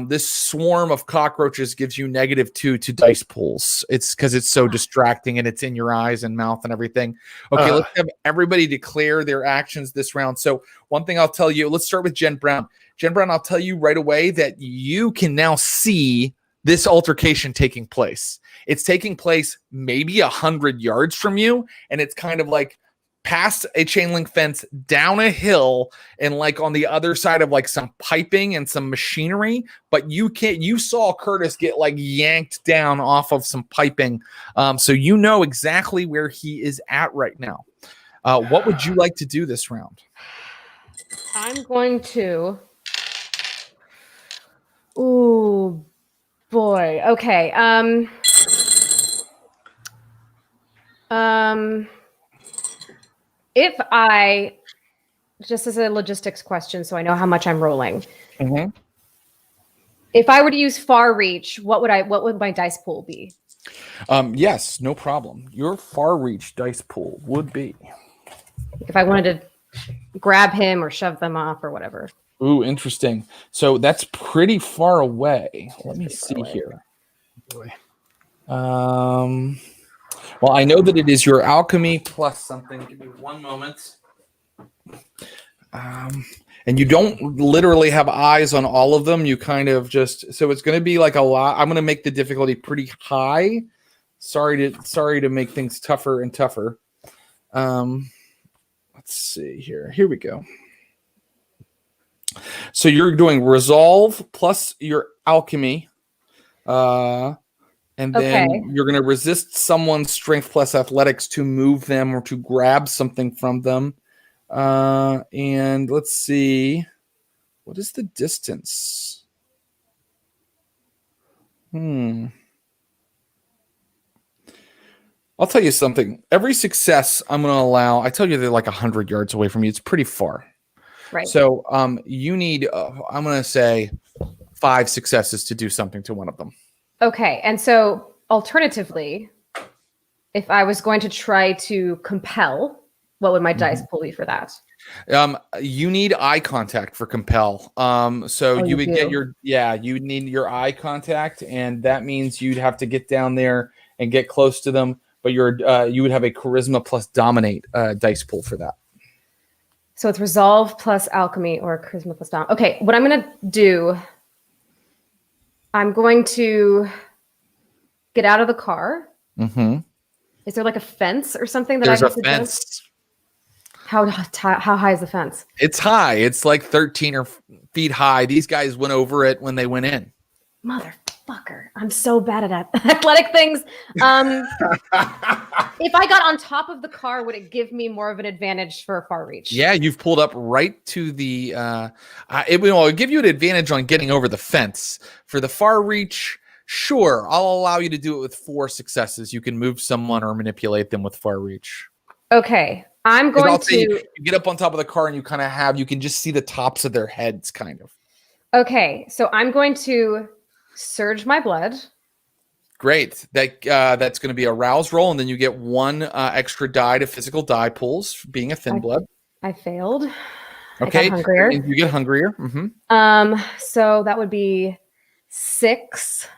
This swarm of cockroaches gives you -2 to dice pulls. It's because it's so distracting and it's in your eyes and mouth and everything. Okay, let's have everybody declare their actions this round. So one thing I'll tell you, let's start with Jen Brown. Jen Brown, I'll tell you right away that you can now see this altercation taking place. It's taking place maybe 100 yards from you, and it's kind of like past a chain link fence, down a hill, and like on the other side of like some piping and some machinery. But you saw Curtis get like yanked down off of some piping. So you know exactly where he is at right now. What would you like to do this round? I'm going to. Ooh, boy. Okay. If I, just as a logistics question, so I know how much I'm rolling. Mm-hmm. If I were to use far reach, what would my dice pool be? Yes, no problem. Your far reach dice pool would be. If I wanted to grab him or shove them off or whatever. Ooh, interesting. So that's pretty far away. Let me see here. Boy. Well, I know that it is your alchemy plus something. Give me one moment. And you don't literally have eyes on all of them. You kind of just, so it's going to be like a lot. I'm going to make the difficulty pretty high. Sorry to make things tougher and tougher. Let's see here. Here we go. So you're doing resolve plus your alchemy. And then you're going to resist someone's strength plus athletics to move them or to grab something from them. And let's see. What is the distance? I'll tell you something. Every success I'm going to allow, I tell you they're like 100 yards away from you. It's pretty far. Right. So you need, I'm going to say 5 successes to do something to one of them. Okay. And so alternatively, if I was going to try to compel, what would my dice pool be for that? You need eye contact for compel. So you would get you'd need your eye contact, and that means you'd have to get down there and get close to them. But you would have a charisma plus dominate dice pool for that. So it's resolve plus alchemy or charisma plus dom. Okay, what I'm going to do, I'm going to get out of the car. Mm-hmm. Is there like a fence or something that There's I a have to fence. do? How high is the fence? It's high. It's like 13 feet high. These guys went over it when they went in. Motherfucker. I'm so bad at athletic things. If I got on top of the car, would it give me more of an advantage for far reach? Yeah, you've pulled up right to the... it will give you an advantage on getting over the fence. For the far reach, sure, I'll allow you to do it with 4 successes. You can move someone or manipulate them with far reach. Okay. I'm going to... You get up on top of the car and you kind of you can just see the tops of their heads, kind of. Okay, so I'm going to surge my blood. Great. That's going to be a rouse roll, and then you get 1 extra die to physical die pulls, being a thin blood. I failed. Okay. I got hungrier. You get hungrier. Mm-hmm. So that would be 6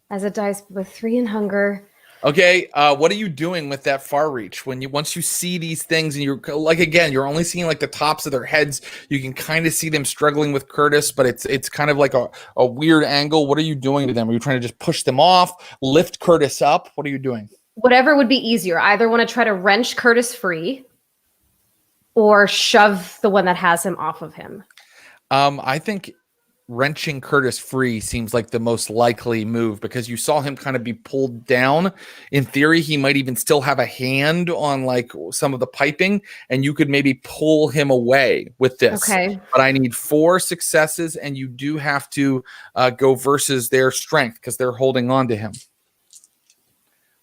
as a dice with 3 in hunger. Okay, what are you doing with that far reach? Once you see these things and you're like, again, you're only seeing like the tops of their heads. You can kind of see them struggling with Curtis, but it's kind of like a weird angle. What are you doing to them? Are you trying to just push them off, lift Curtis up? What are you doing? Whatever would be easier. I either want to try to wrench Curtis free or shove the one that has him off of him. I think wrenching Curtis free seems like the most likely move because you saw him kind of be pulled down. In theory, he might even still have a hand on like some of the piping, and you could maybe pull him away with this. Okay. But I need 4 successes, and you do have to go versus their strength because they're holding on to him.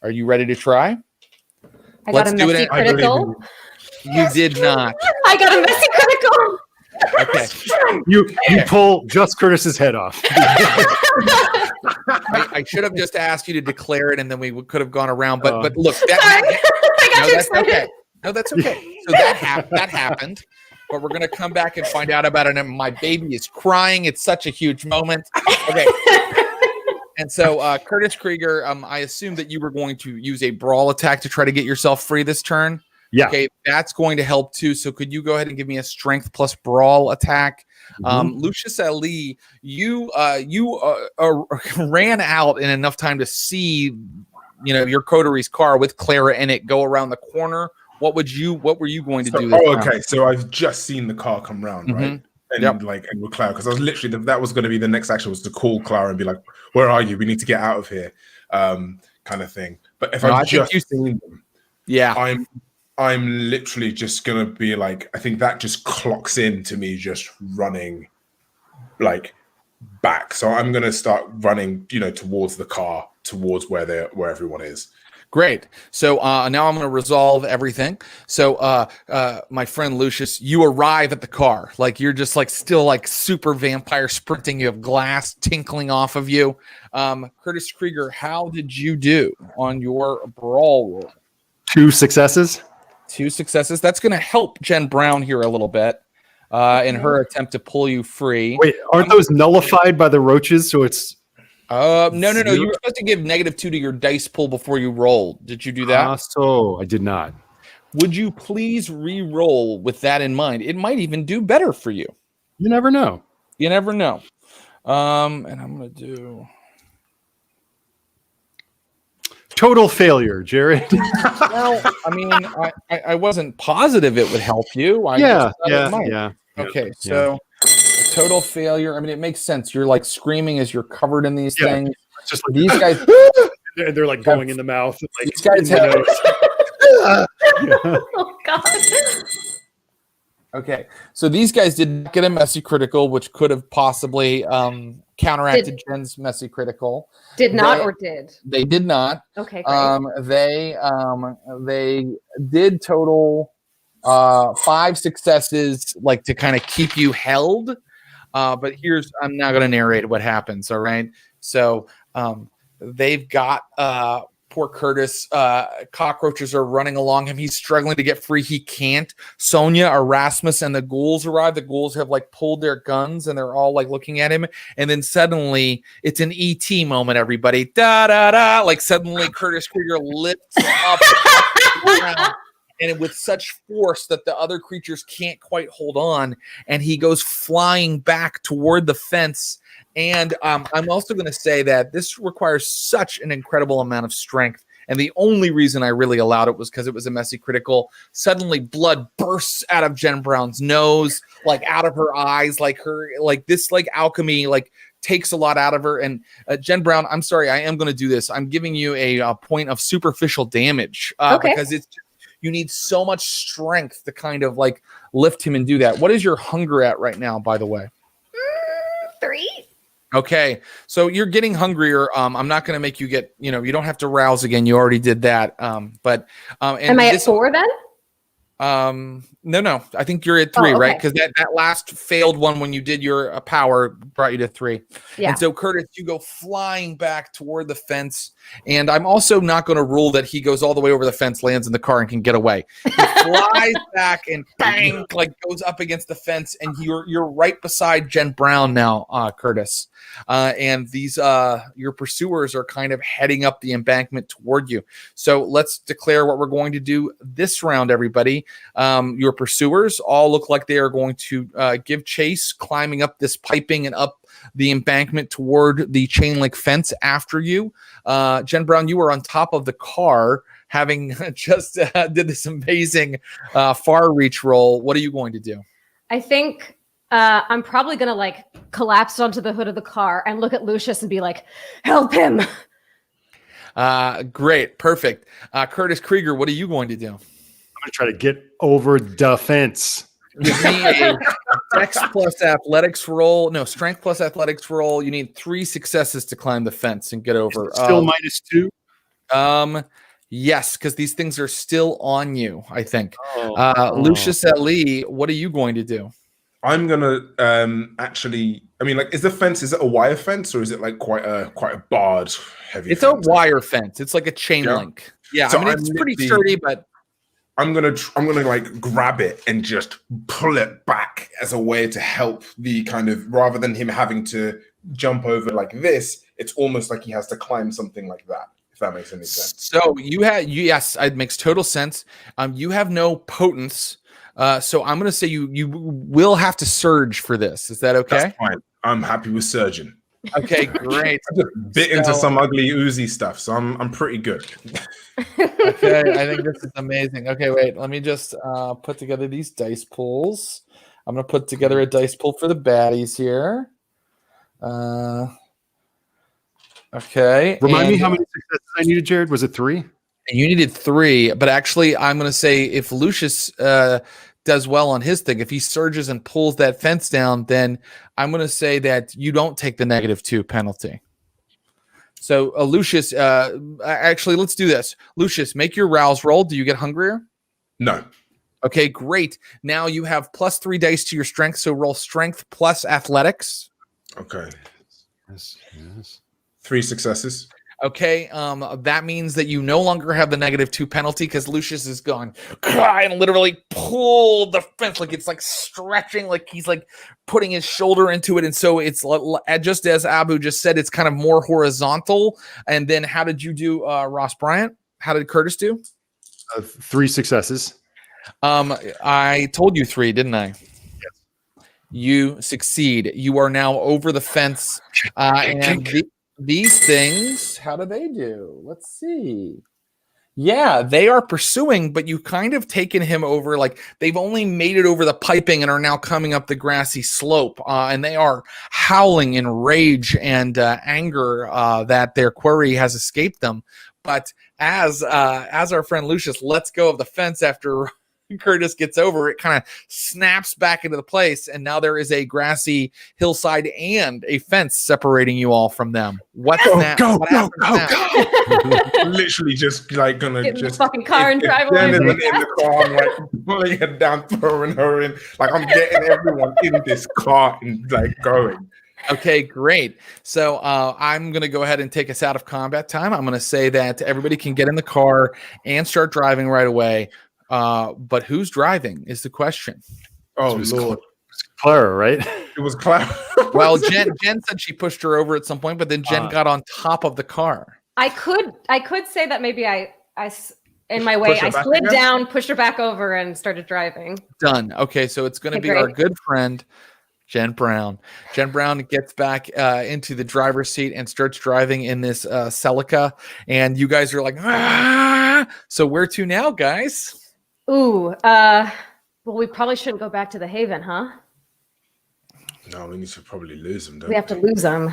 Are you ready to try? I got a messy critical. You did not. I got a messy critical. Okay. You pull just Curtis's head off. I should have just asked you to declare it, and then we could have gone around. But look, that's okay. No, that's okay. So that happened. But we're gonna come back and find out about it. And my baby is crying. It's such a huge moment. Okay. And so, Curtis Krieger, I assume that you were going to use a brawl attack to try to get yourself free this turn. Yeah. Okay, that's going to help too. So could you go ahead and give me a strength plus brawl attack? Lucius Ali, you ran out in enough time to see, your coterie's car with Clara in it go around the corner. What were you going to do? Okay. So I've just seen the car come round, right? And and with Clara, because I was literally that was going to be the next action, was to call Clara and be like, "Where are you? We need to get out of here," kind of thing. But if I've just seen them, I'm literally just gonna be like, I think that just clocks in to me just running like back. So I'm gonna start running, towards the car towards where everyone is. Great. So now I'm going to resolve everything. So my friend Lucius, you arrive at the car. Like you're just like still like super vampire sprinting. You have glass tinkling off of you. Curtis Krieger, how did you do on your brawl roll? 2 successes. 2 successes. That's going to help Jen Brown here a little bit in her attempt to pull you free. Wait, aren't those nullified by the roaches? So it's no. You were supposed to give -2 to your dice pool before you rolled. Did you do that? So I did not. Would you please re-roll with that in mind? It might even do better for you. You never know. You never know. And I'm going to do... Total failure, Jared. Well, I mean, I wasn't positive it would help you. Yeah. Okay, so total failure. I mean, it makes sense. You're like screaming as you're covered in these things. It's just like These guys... and they're like going in the mouth. Like, These guys have... Oh God. Okay, so these guys did not get a messy critical, which could have possibly counteracted Jen's messy critical. Did not or did? They did not. Okay, great. They did total 5 successes, like to kind of keep you held. But I'm now going to narrate what happens. All right, so they've got poor Curtis. Cockroaches are running along him. He's struggling to get free. He can't. Sonia, Erasmus, and the ghouls arrive. The ghouls have like pulled their guns and they're all like looking at him. And then suddenly it's an ET moment, everybody. Da da da. Like suddenly Curtis Krieger lifts up and with such force that the other creatures can't quite hold on. And he goes flying back toward the fence. And I'm also going to say that this requires such an incredible amount of strength. And the only reason I really allowed it was because it was a messy critical. Suddenly blood bursts out of Jen Brown's nose, like out of her eyes, like this alchemy, like takes a lot out of her. And Jen Brown, I'm sorry, I am going to do this. I'm giving you a point of superficial damage because you need so much strength to kind of like lift him and do that. What is your hunger at right now, by the way? 3. Okay, so you're getting hungrier. I'm not going to make you get, you don't have to rouse again. You already did that. Am I at 4 then? No. I think you're at 3, right? Because that last failed one when you did your power brought you to 3. Yeah. And so Curtis, you go flying back toward the fence. And I'm also not going to rule that he goes all the way over the fence, lands in the car, and can get away. He flies back and bang, like goes up against the fence, and you're right beside Jen Brown now, Curtis. And these your pursuers are kind of heading up the embankment toward you. So let's declare what we're going to do this round, everybody. Your pursuers all look like they are going to give chase, climbing up this piping and up the embankment toward the chain link fence after you. Jen Brown, you are on top of the car, having just did this amazing far reach roll. What are you going to do? I think I'm probably going to like collapse onto the hood of the car and look at Lucius and be like, help him. Great. Perfect. Curtis Krieger, what are you going to do? I'm going to try to get over the fence. Give me a Dex plus athletics roll. No, strength plus athletics roll. You need 3 successes to climb the fence and get over. Still -2? Yes, because these things are still on you, I think. Lucius Ali, what are you going to do? I'm gonna actually. I mean, like, is it a wire fence or is it like quite a barred heavy? It's fence? a wire fence. It's like a chain link. Yeah, so I mean, it's pretty sturdy, but I'm gonna like grab it and just pull it back as a way to help the kind of, rather than him having to jump over like this, it's almost like he has to climb something like that. If that makes any sense. So yes, it makes total sense. You have no potence. So I'm going to say you will have to surge for this. Is that okay? That's fine. I'm happy with surgeon. Okay, great. I just bit into some ugly oozy stuff, so I'm pretty good. Okay, I think this is amazing. Okay, wait. Let me just put together these dice pools. I'm going to put together a dice pool for the baddies here. Okay. Remind me how many successes I needed, Jared? Was it 3? You needed 3, but actually, I'm going to say if Lucius does well on his thing, if he surges and pulls that fence down, then I'm going to say that you don't take the -2 penalty. So Lucius, actually, let's do this. Lucius, make your rouse roll. Do you get hungrier? No. Okay, great. Now you have +3 dice to your strength, so roll strength plus athletics. Okay. Yes. 3 successes. Okay, that means that you no longer have the -2 penalty because Lucius is gone and literally pulled the fence like it's like stretching, like he's like putting his shoulder into it, and so it's just as Abu just said, it's kind of more horizontal. And then, how did you do, Ross Bryant? How did Curtis do? 3 successes. I told you 3, didn't I? Yes. You succeed. You are now over the fence, and these things, how do they do? Let's see. Yeah, they are pursuing, but you've kind of taken him over. Like, they've only made it over the piping and are now coming up the grassy slope. And they are howling in rage and anger that their quarry has escaped them. But as our friend Lucius lets go of the fence after Curtis gets over, it kind of snaps back into the place, and now there is a grassy hillside and a fence separating you all from them. What's that? Go. Literally just like gonna Get in just the fucking car and drive Jen away. isn't in the car. I'm like pulling her down, throwing her in. Like I'm getting everyone in this car and like going. Okay, great. So I'm going to go ahead and take us out of combat time. I'm going to say that everybody can get in the car and start driving right away. But who's driving is the question. Oh, It Lord. was Clara, right? It was Clara. Well, Jen said she pushed her over at some point, but then Jen got on top of the car. I could say that maybe I in my way, Push her I back slid again? down, pushed her back over, and started driving. Done. Okay, so it's going to Okay, be our great. good friend, Jen Brown. Jen Brown gets back into the driver's seat and starts driving in this Celica. And you guys are like, ah! So where to now, guys? Ooh, well, we probably shouldn't go back to the Haven, huh? No, we need to probably lose them. Don't We have to lose them.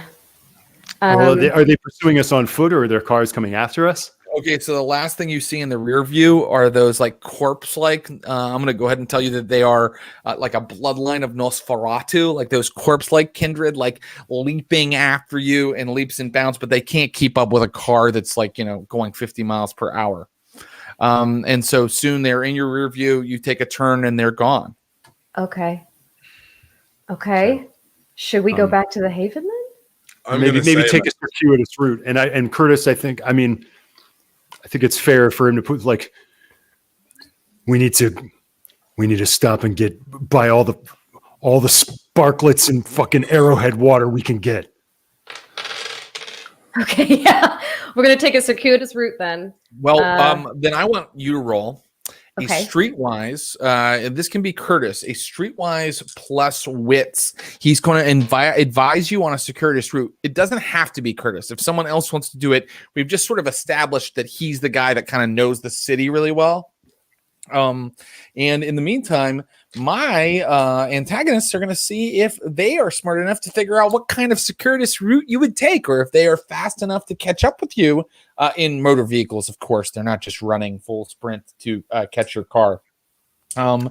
Are they pursuing us on foot, or are their cars coming after us? Okay, so the last thing you see in the rear view are those like corpse-like. I'm going to go ahead and tell you that they are like a bloodline of Nosferatu, like those corpse-like kindred, like leaping after you in leaps and bounds, but they can't keep up with a car that's like, going 50 miles per hour. And so soon they're in your rear view. You take a turn and they're gone. Okay. Should we go back to the Haven then? Maybe take a circuitous route. And Curtis, I think it's fair for him to put like, we need to stop and get by all the sparklets and fucking Arrowhead water we can get. Okay, yeah. We're going to take a circuitous route then. Well, then I want you to roll a Okay. streetwise. And this can be Curtis, a streetwise plus wits. He's going to advise you on a circuitous route. It doesn't have to be Curtis. If someone else wants to do it, we've just sort of established that he's the guy that kind of knows the city really well. And in the meantime, my antagonists are going to see if they are smart enough to figure out what kind of circuitous route you would take, or if they are fast enough to catch up with you in motor vehicles. Of course, they're not just running full sprint to catch your car. And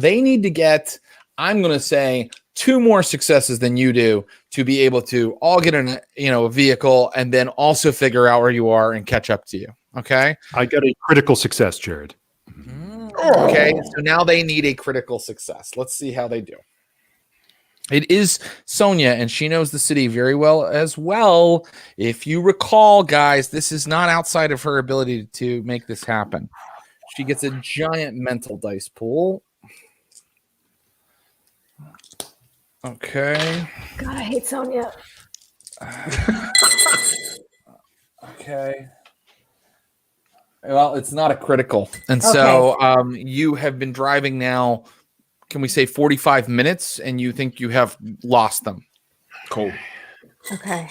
they need to get, I'm going to say, 2 more successes than you do to be able to all get in a vehicle and then also figure out where you are and catch up to you. Okay. I got a critical success, Jared. Okay, so now they need a critical success. Let's see how they do. It is Sonia, and she knows the city very well as well. If you recall, guys, this is not outside of her ability to make this happen. She gets a giant mental dice pool. Okay. God, I hate Sonia. Okay. Well, it's not a critical. And so you have been driving now, can we say 45 minutes, and you think you have lost them. Cool. Okay.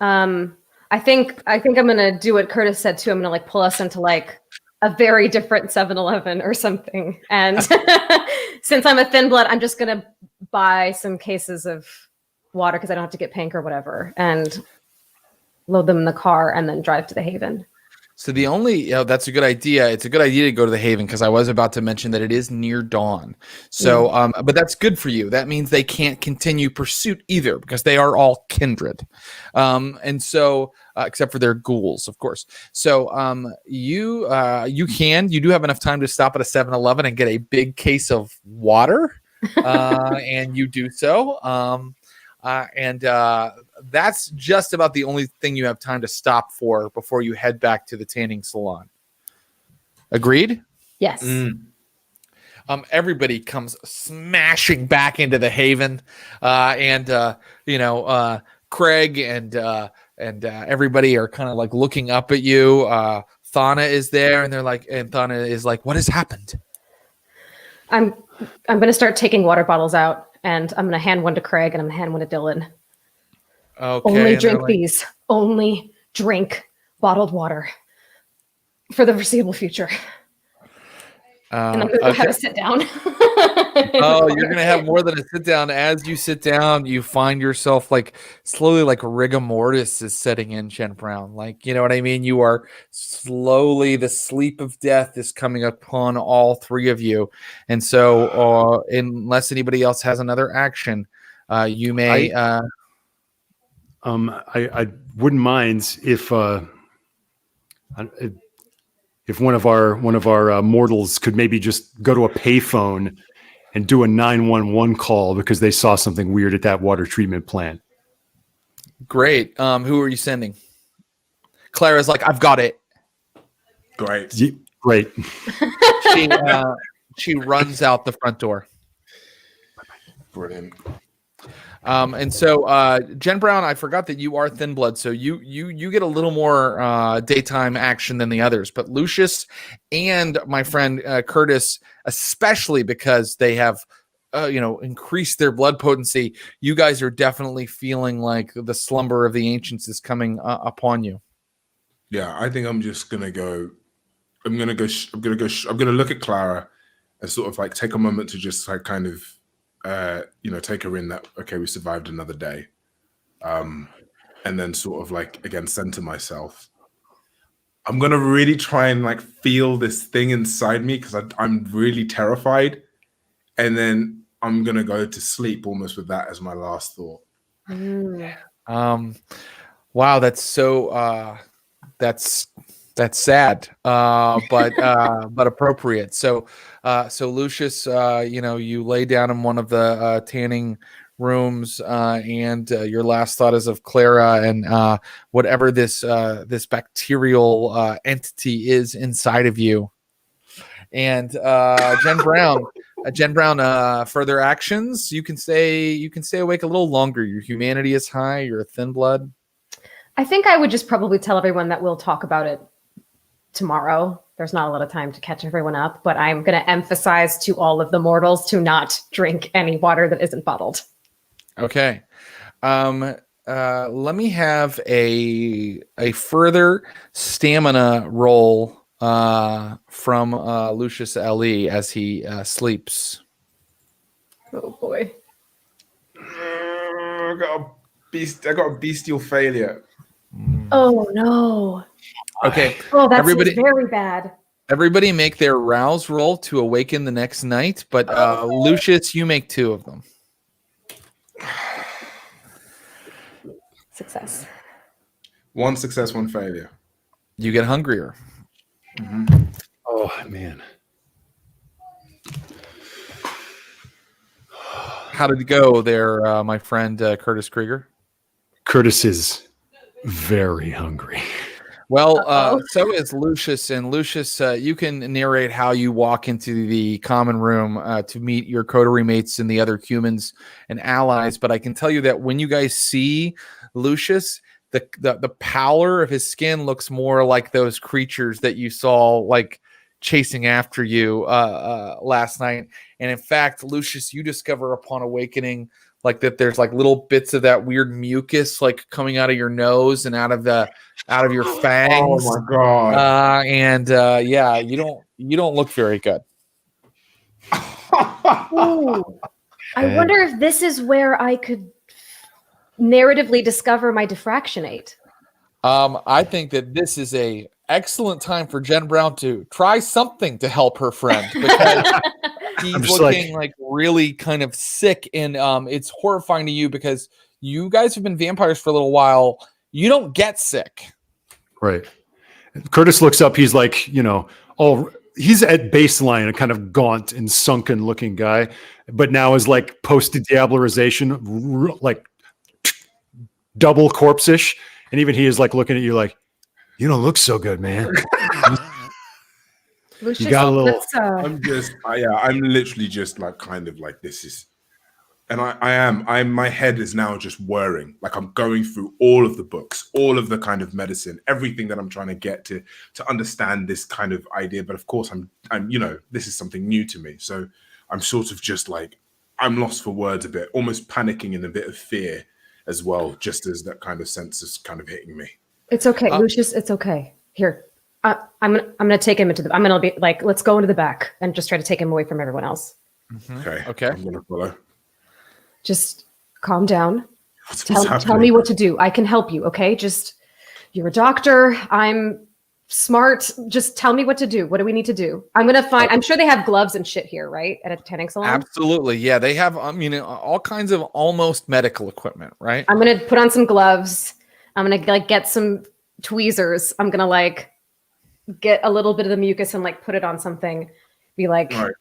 I think I'm gonna do what Curtis said too. I'm gonna like pull us into like a very different 7-Eleven or something. And since I'm a thin blood, I'm just gonna buy some cases of water because I don't have to get pink or whatever, and load them in the car and then drive to the Haven. So the only, that's a good idea. It's a good idea to go to the Haven because I was about to mention that it is near dawn. So, but that's good for you. That means they can't continue pursuit either because they are all kindred. And so, except for their ghouls, of course. So, you do have enough time to stop at a 7-Eleven and get a big case of water. And you do so. That's just about the only thing you have time to stop for before you head back to the tanning salon. Agreed? Yes. Everybody comes smashing back into the Haven, Craig and everybody are kind of like looking up at you. Thana is there, and Thana is like, "What has happened?" I'm going to start taking water bottles out, and I'm going to hand one to Craig, and I'm going to hand one to Dylan. Okay. Only drink these. Only drink bottled water for the foreseeable future. And I'm going to have a sit down. Oh, you're going to have more than a sit down. As you sit down, you find yourself slowly rigor mortis is setting in, Jen Brown. You know what I mean? You are slowly, the sleep of death is coming upon all three of you. And so unless anybody else has another action, you may... I wouldn't mind if one of our mortals could maybe just go to a payphone and do a 911 call because they saw something weird at that water treatment plant. Great. Who are you sending? Clara's like, I've got it. Great. Great. She runs out the front door. Brilliant. And so, Jen Brown, I forgot that you are thin blood, so you get a little more daytime action than the others. But Lucius and my friend Curtis, especially because they have, increased their blood potency, you guys are definitely feeling like the slumber of the ancients is coming upon you. Yeah, I think I'm just gonna go. I'm gonna look at Clara and sort of take a moment to just kind of. Take her in that, okay, we survived another day. And then sort of again, center myself. I'm going to really try and feel this thing inside me because I'm really terrified. And then I'm going to go to sleep almost with that as my last thought. Wow, that's so, that's sad, but appropriate. So Lucius, you lay down in one of the tanning rooms, and your last thought is of Clara and whatever this bacterial entity is inside of you. And Jen Brown, further actions. You can stay awake a little longer. Your humanity is high. You're a thin blood. I think I would just probably tell everyone that we'll talk about it tomorrow. There's not a lot of time to catch everyone up, but I'm going to emphasize to all of the mortals to not drink any water that isn't bottled. Okay. Let me have a further stamina roll from Lucius L.E. as he sleeps. Oh boy. I got a bestial failure. Oh no. Okay. Oh, that's very bad. Everybody make their rouse roll to awaken the next night, but Lucius, you make 2 of them. Success. 1 success, 1 failure. You get hungrier. Mm-hmm. Oh man. How did it go there, my friend Curtis Krieger? Curtis is very hungry. Well, so is Lucius. And Lucius, you can narrate how you walk into the common room to meet your coterie mates and the other humans and allies. But I can tell you that when you guys see Lucius, the pallor of his skin looks more like those creatures that you saw chasing after you last night. And in fact, Lucius, you discover upon awakening that there's little bits of that weird mucus coming out of your nose and out of your fangs. Oh my god! Yeah, you don't look very good. Ooh, I wonder if this is where I could narratively discover my diffractionate. I think that this is a excellent time for Jen Brown to try something to help her friend because he's looking like really kind of sick, and it's horrifying to you because you guys have been vampires for a little while. You don't get sick. Right. Curtis looks up. He's like, he's at baseline, a kind of gaunt and sunken looking guy, but now is like post-diablerization, like double corpse-ish. And even he is like looking at you like, you don't look so good, man. Lucius, you got a little. I'm literally just like kind of like this is, and my head is now just whirring. Like I'm going through all of the books, all of the kind of medicine, everything that I'm trying to get to understand this kind of idea. But of course, I'm this is something new to me, so I'm sort of just like I'm lost for words a bit, almost panicking and a bit of fear as well, just as that kind of sense is kind of hitting me. It's okay, Lucius. It's okay. Here, I'm gonna take him into the. I'm gonna be like, let's go into the back and just try to take him away from everyone else. Mm-hmm. Okay. I'm gonna follow. Just calm down. Tell me what to do. I can help you. Okay. Just you're a doctor. I'm smart. Just tell me what to do. What do we need to do? I'm sure they have gloves and shit here, right? At a tanning salon. Absolutely. Yeah. They have, all kinds of almost medical equipment, right? I'm going to put on some gloves. I'm going to get some tweezers. I'm going to get a little bit of the mucus and put it on something. Be like, right.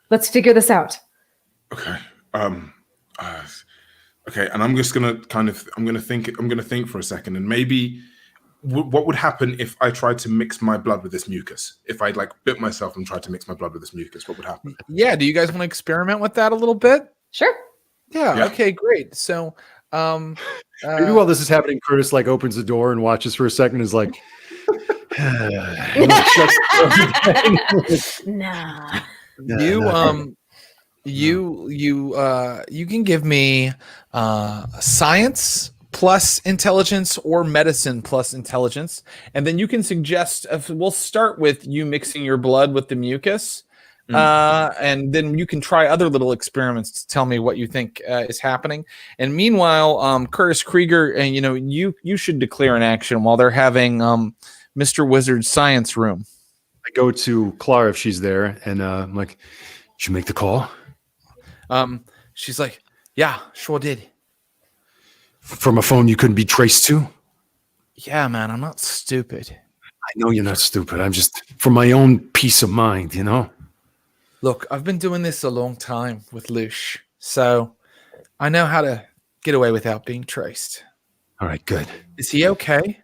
Let's figure this out. Okay. Okay. And I'm just going to think for a second, and maybe what would happen if I tried to mix my blood with this mucus? If I bit myself and tried to mix my blood with this mucus, what would happen? Yeah. Do you guys want to experiment with that a little bit? Sure. Yeah. Okay, great. So, maybe while this is happening, Curtis opens the door and watches for a second. Is like, nah. You can give me science plus intelligence or medicine plus intelligence, and then you can suggest. We'll start with you mixing your blood with the mucus, and then you can try other little experiments to tell me what you think is happening. And meanwhile, Curtis Krieger, and you should declare an action while they're having Mr. Wizard's science room. I go to Clara if she's there, and I'm like, "Did you make the call?" She's like, "Yeah, sure did." From a phone you couldn't be traced to? Yeah, man, I'm not stupid. I know you're not stupid. I'm just for my own peace of mind, Look, I've been doing this a long time with Lucius, so I know how to get away without being traced. All right, good. Is he okay?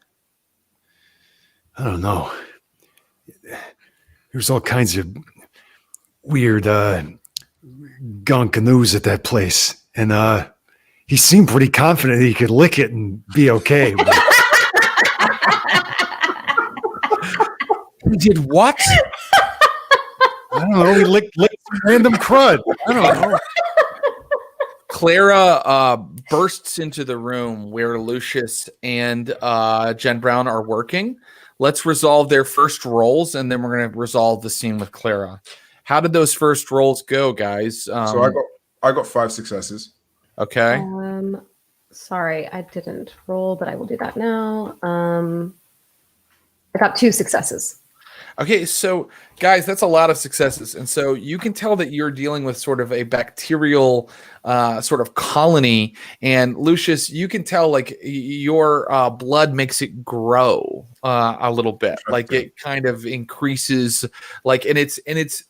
I don't know. There's all kinds of weird gunk and ooze at that place, and he seemed pretty confident he could lick it and be okay. He did what? I don't know. He licked some random crud. I don't know. Clara bursts into the room where Lucius and Jen Brown are working. Let's resolve their first rolls, and then we're going to resolve the scene with Clara. How did those first rolls go, guys? So I got 5 successes. Okay. Sorry, I didn't roll, but I will do that now. I got 2 successes. Okay, so guys, that's a lot of successes. And so you can tell that you're dealing with sort of a bacterial sort of colony. And Lucius, you can tell your blood makes it grow a little bit. It kind of increases and it's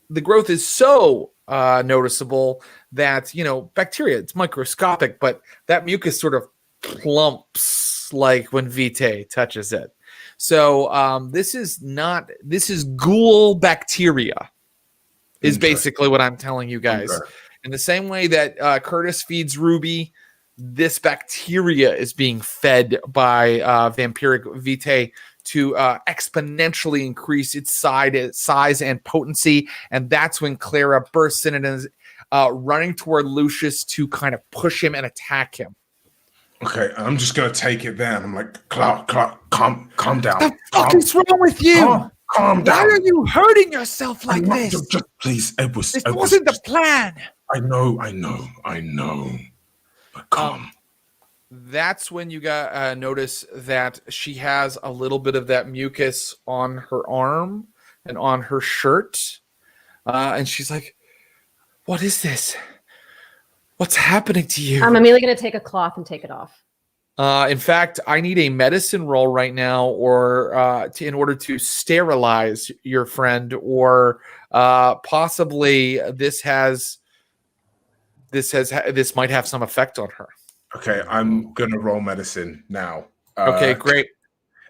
the growth is so noticeable that, bacteria, it's microscopic, but that mucus sort of plumps when Vitae touches it. So this is ghoul bacteria is basically what I'm telling you guys. Okay. In the same way that Curtis feeds Ruby, this bacteria is being fed by vampiric Vitae to exponentially increase its size and potency. And that's when Clara bursts in and is running toward Lucius to kind of push him and attack him. Okay, I'm just going to take it there. I'm like, Clara, calm down. What the fuck is wrong with you? Calm down. Why are you hurting yourself like this? Just please, it wasn't the plan. I know. But calm. that's when you got notice that she has a little bit of that mucus on her arm and on her shirt. And she's like, what is this? What's happening to you? I'm immediately going to take a cloth and take it off. In fact, I need a medicine roll right now, or in order to sterilize your friend, or possibly this might have some effect on her. Okay, I'm gonna roll medicine now. Okay, great.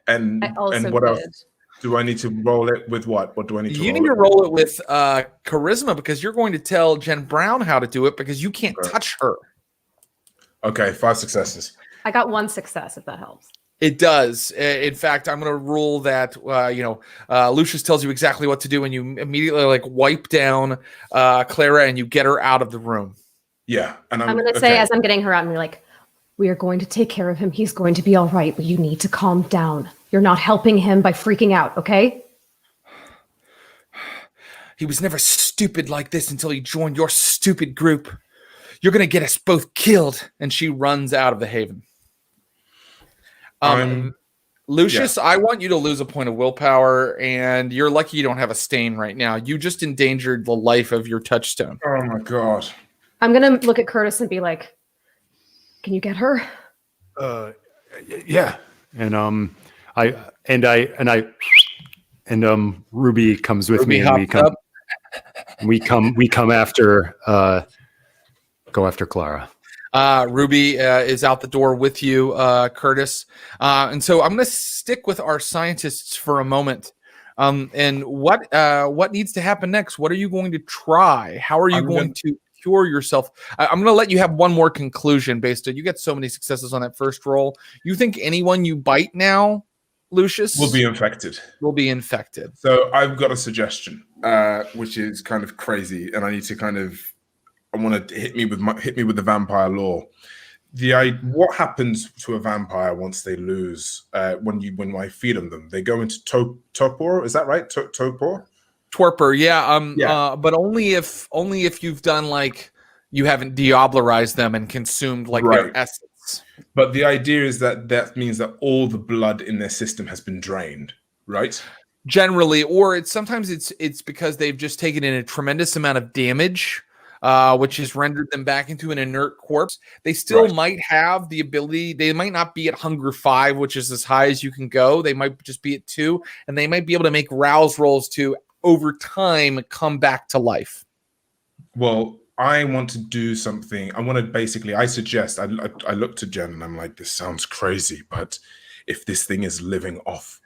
And what else? Do I need to roll it with what? What do I need to roll? You need to roll it with charisma, because you're going to tell Jen Brown how to do it, because you can't touch her. Okay, 5 successes. I got 1 success, if that helps. It does. In fact, I'm going to rule that, Lucius tells you exactly what to do, and you immediately wipe down Clara and you get her out of the room. Yeah. And I'm going to say, as I'm getting her out, and we're like, we are going to take care of him. He's going to be all right, but you need to calm down. You're not helping him by freaking out, okay? He was never stupid like this until he joined your stupid group. You're going to get us both killed. And she runs out of the haven. Lucius, I want you to lose a point of willpower, and you're lucky you don't have a stain right now. You just endangered the life of your touchstone. Oh my God. I'm going to look at Curtis and be like, can you get her? Yeah. And Ruby comes with me, and we come after go after Clara. Ruby is out the door with you, Curtis. And so I'm going to stick with our scientists for a moment. And what needs to happen next? What are you going to try? How are you going to cure yourself? I'm going to let you have one more conclusion based on you get so many successes on that first roll. You think anyone you bite now, Lucius, will be infected. So I've got a suggestion, which is kind of crazy, and I need to I want to hit me with the vampire law. What happens to a vampire once they lose when I feed them? They go into torpor. Is that right? Torpor, yeah. But only if you've done you haven't diablerized them and consumed their essence. But the idea is that means that all the blood in their system has been drained, right? Generally, or sometimes it's because they've just taken in a tremendous amount of damage, which has rendered them back into an inert corpse. They still might have the ability. They might not be at hunger 5, which is as high as you can go. They might just be at 2, and they might be able to make rouse rolls to, over time, come back to life. Well, I want to do something. I suggest, I look to Jen and I'm like, this sounds crazy, but if this thing is living off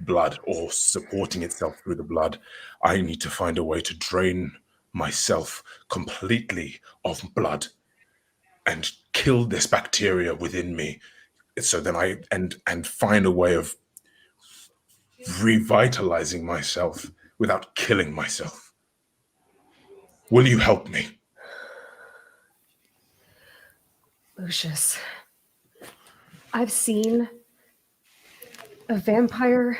blood or supporting itself through the blood, I need to find a way to drain myself completely of blood and kill this bacteria within me. So then and find a way of revitalizing myself without killing myself. Will you help me? Lucius, I've seen a vampire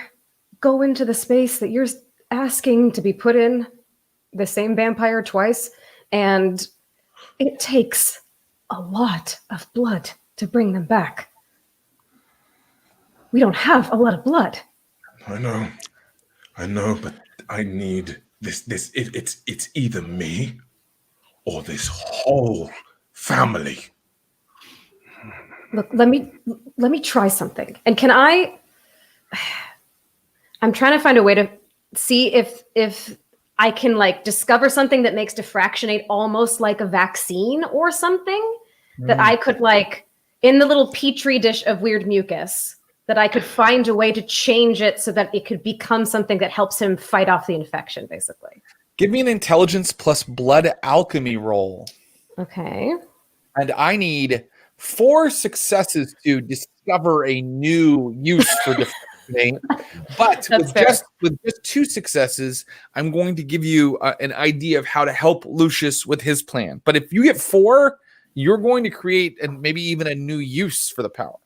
go into the space that you're asking to be put in, the same vampire twice, and it takes a lot of blood to bring them back. We don't have a lot of blood. I know, but I need this. It's either me or this whole family. Look, let me try something. And I'm trying to find a way to see if I can discover something that makes diffractionate almost like a vaccine or something that I could in the little petri dish of weird mucus, that I could find a way to change it so that it could become something that helps him fight off the infection, basically. Give me an intelligence plus blood alchemy roll. Okay. And I need 4 successes to discover a new use for differentiating. But with just 2 successes, I'm going to give you an idea of how to help Lucius with his plan. But if you get 4, you're going to create maybe even a new use for the power.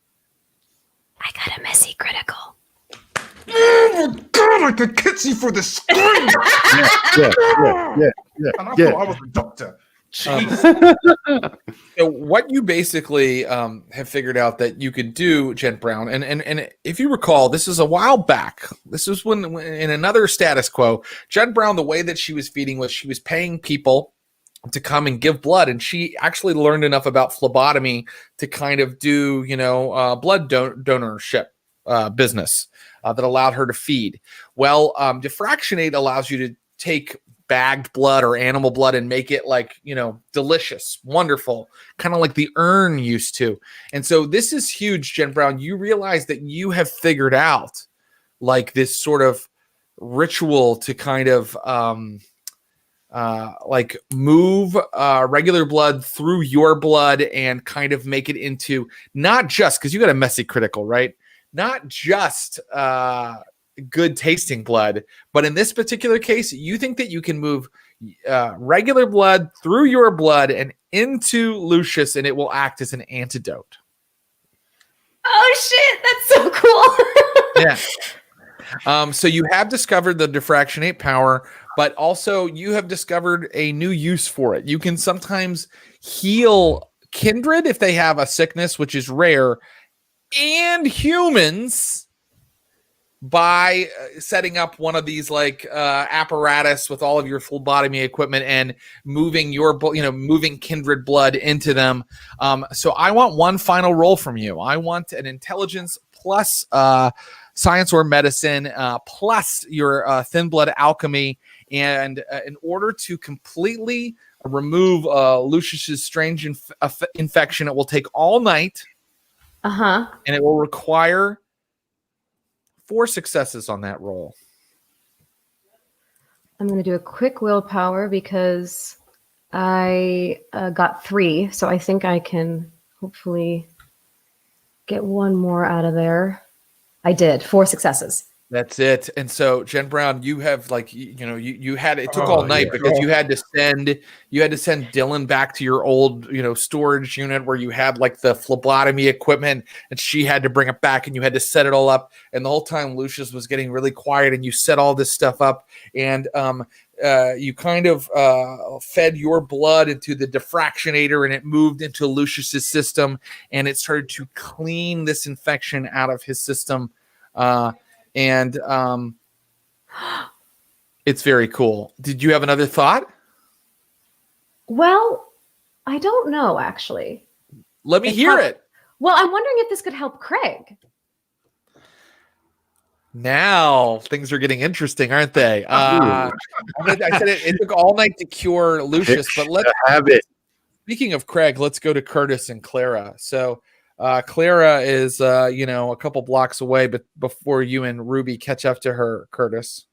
I got a messy critical. Oh my God, I could kiss you for the screen. Yeah. And I thought I was a doctor. So what you basically have figured out that you could do, Jen Brown, and if you recall, this is a while back. This was when in another status quo, Jen Brown, the way that she was feeding was she was paying people to come and give blood, and she actually learned enough about phlebotomy to kind of do, blood donorship business that allowed her to feed. Well, Diffractionate allows you to take bagged blood or animal blood and make it like, delicious, wonderful, kind of like the urn used to. And so this is huge, Jen Brown. You realize that you have figured out like this sort of ritual to kind of like move regular blood through your blood and kind of make it into not just, because you got a messy critical, right? Not just good tasting blood, but in this particular case, you think that you can move regular blood through your blood and into Lucius, and it will act as an antidote. Oh shit, that's so cool. Yeah. So you have discovered the Diffractionate power, but also you have discovered a new use for it. You can sometimes heal kindred if they have a sickness, which is rare, and humans by setting up one of these like apparatus with all of your phlebotomy equipment and moving moving kindred blood into them. So I want one final roll from you. I want an intelligence plus science or medicine plus your thin blood alchemy. And in order to completely remove Lucius's strange infection, it will take all night. And it will require 4 successes on that roll. I'm going to do a quick willpower because I got 3. So I think I can hopefully get one more out of there. I did 4 successes. That's it. And so, Jen Brown, you have like, you had, it took all night because you had to send Dylan back to your old, storage unit where you had like the phlebotomy equipment, and she had to bring it back and you had to set it all up. And the whole time Lucius was getting really quiet and you set all this stuff up, and you kind of fed your blood into the diffractionator and it moved into Lucius's system and it started to clean this infection out of his system. And it's very cool. Did you have another thought? Well, I don't know, actually. Let me hear it. Well, I'm wondering if this could help Craig. Now things are getting interesting, aren't they? I said it took all night to cure Lucius, but let's have it. Speaking of Craig, let's go to Curtis and Clara. So Clara is, a couple blocks away, but before you and Ruby catch up to her, Curtis,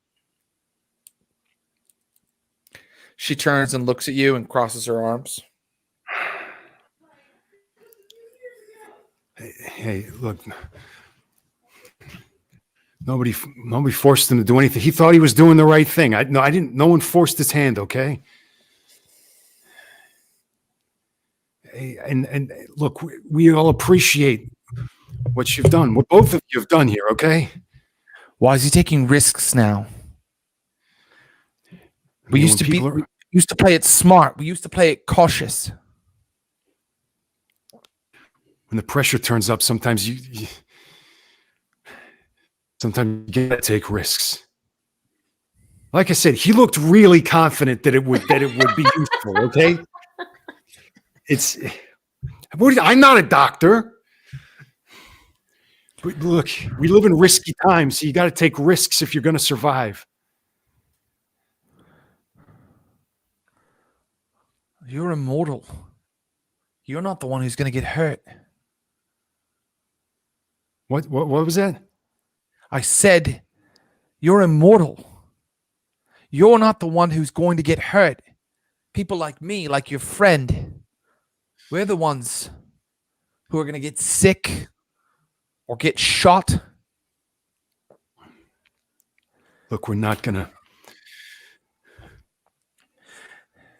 she turns and looks at you and crosses her arms. Hey, look, nobody forced him to do anything. He thought he was doing the right thing. No one forced his hand. Okay. And look, we all appreciate what you've done, what both of you have done here, okay? Why is he taking risks now? We used to play it smart. We used to play it cautious. When the pressure turns up, sometimes you gotta take risks. Like I said, he looked really confident that it would be useful, okay? I'm not a doctor. But look, we live in risky times, so you got to take risks if you're going to survive. You're immortal. You're not the one who's going to get hurt. What was that? I said, you're immortal. You're not the one who's going to get hurt. People like me, like your friend, we're the ones who are going to get sick or get shot. Look, we're not going to.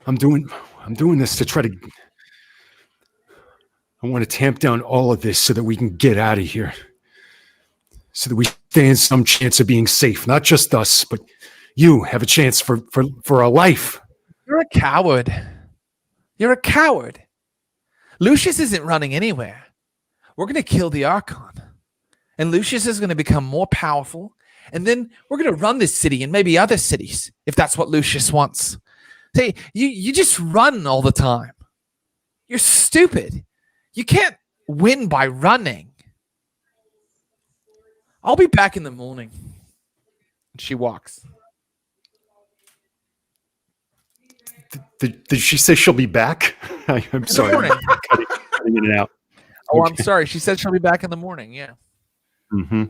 I'm doing this to try to. I want to tamp down all of this so that we can get out of here. So that we stand some chance of being safe. Not just us, but you have a chance for a life. You're a coward. You're a coward. Lucius isn't running anywhere. We're going to kill the Archon. And Lucius is going to become more powerful. And then we're going to run this city and maybe other cities, if that's what Lucius wants. Say, you just run all the time. You're stupid. You can't win by running. I'll be back in the morning. She walks. Did she say she'll be back? I'm sorry. Morning. Cutting in and out. Oh, I'm sorry. She said she'll be back in the morning. Yeah. Mm-hmm.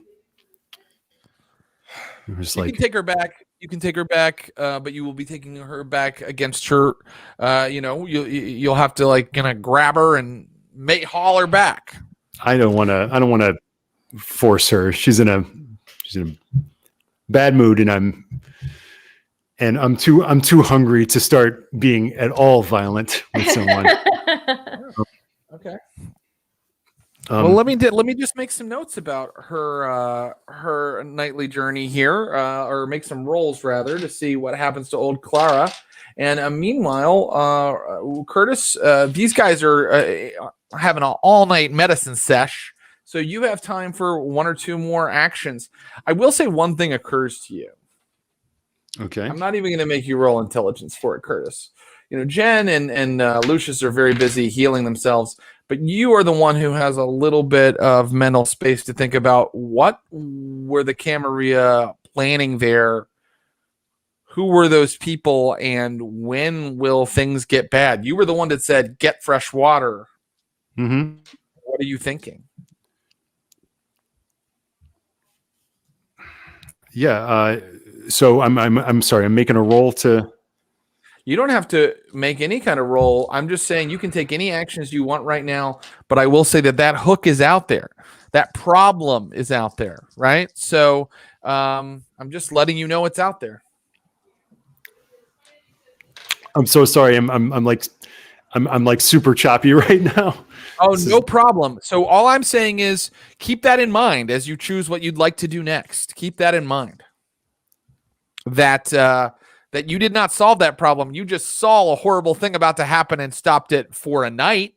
It was You can take her back. You can take her back, but you will be taking her back against her. You'll have to like gonna grab her and haul her back. I don't want to force her. She's in a bad mood, and I'm too hungry to start being at all violent with someone. Okay. Well, let me just make some notes about her nightly journey here, or make some rolls rather, to see what happens to old Clara. And meanwhile, Curtis, these guys are having an all-night medicine sesh, so you have time for one or two more actions. I will say one thing occurs to you. Okay. I'm not even going to make you roll intelligence for it, Curtis. Jen and Lucius are very busy healing themselves, but you are the one who has a little bit of mental space to think about what were the Camarilla planning there, who were those people, and when will things get bad? You were the one that said, get fresh water. Mm-hmm. What are you thinking? Yeah. So I'm sorry. I'm making a roll to. You don't have to make any kind of roll. I'm just saying you can take any actions you want right now, but I will say that hook is out there. That problem is out there, right? So I'm just letting you know it's out there. I'm so sorry. I'm like super choppy right now. Oh, no problem. So all I'm saying is keep that in mind as you choose what you'd like to do next. Keep that in mind. That you did not solve that problem. You just saw a horrible thing about to happen and stopped it for a night.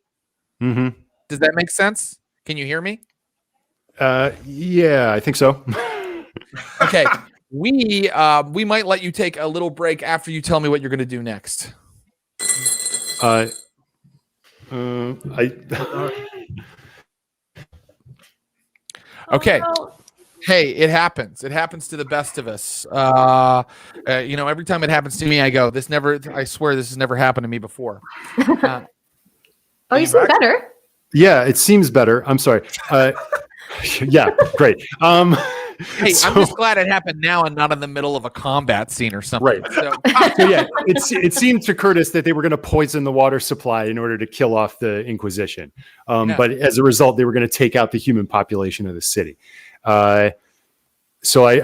Mm-hmm. Does that make sense? Can you hear me? Yeah, I think so. Okay. We might let you take a little break after you tell me what you're going to do next. Okay. Oh, Hey, it happens. It happens to the best of us. Every time it happens to me, I go, I swear this has never happened to me before. oh, you seem better. Yeah, it seems better. I'm sorry. Yeah, great. Hey, I'm just glad it happened now and not in the middle of a combat scene or something. Right. So yeah, it seemed to Curtis that they were going to poison the water supply in order to kill off the Inquisition. But as a result, they were going to take out the human population of the city. So I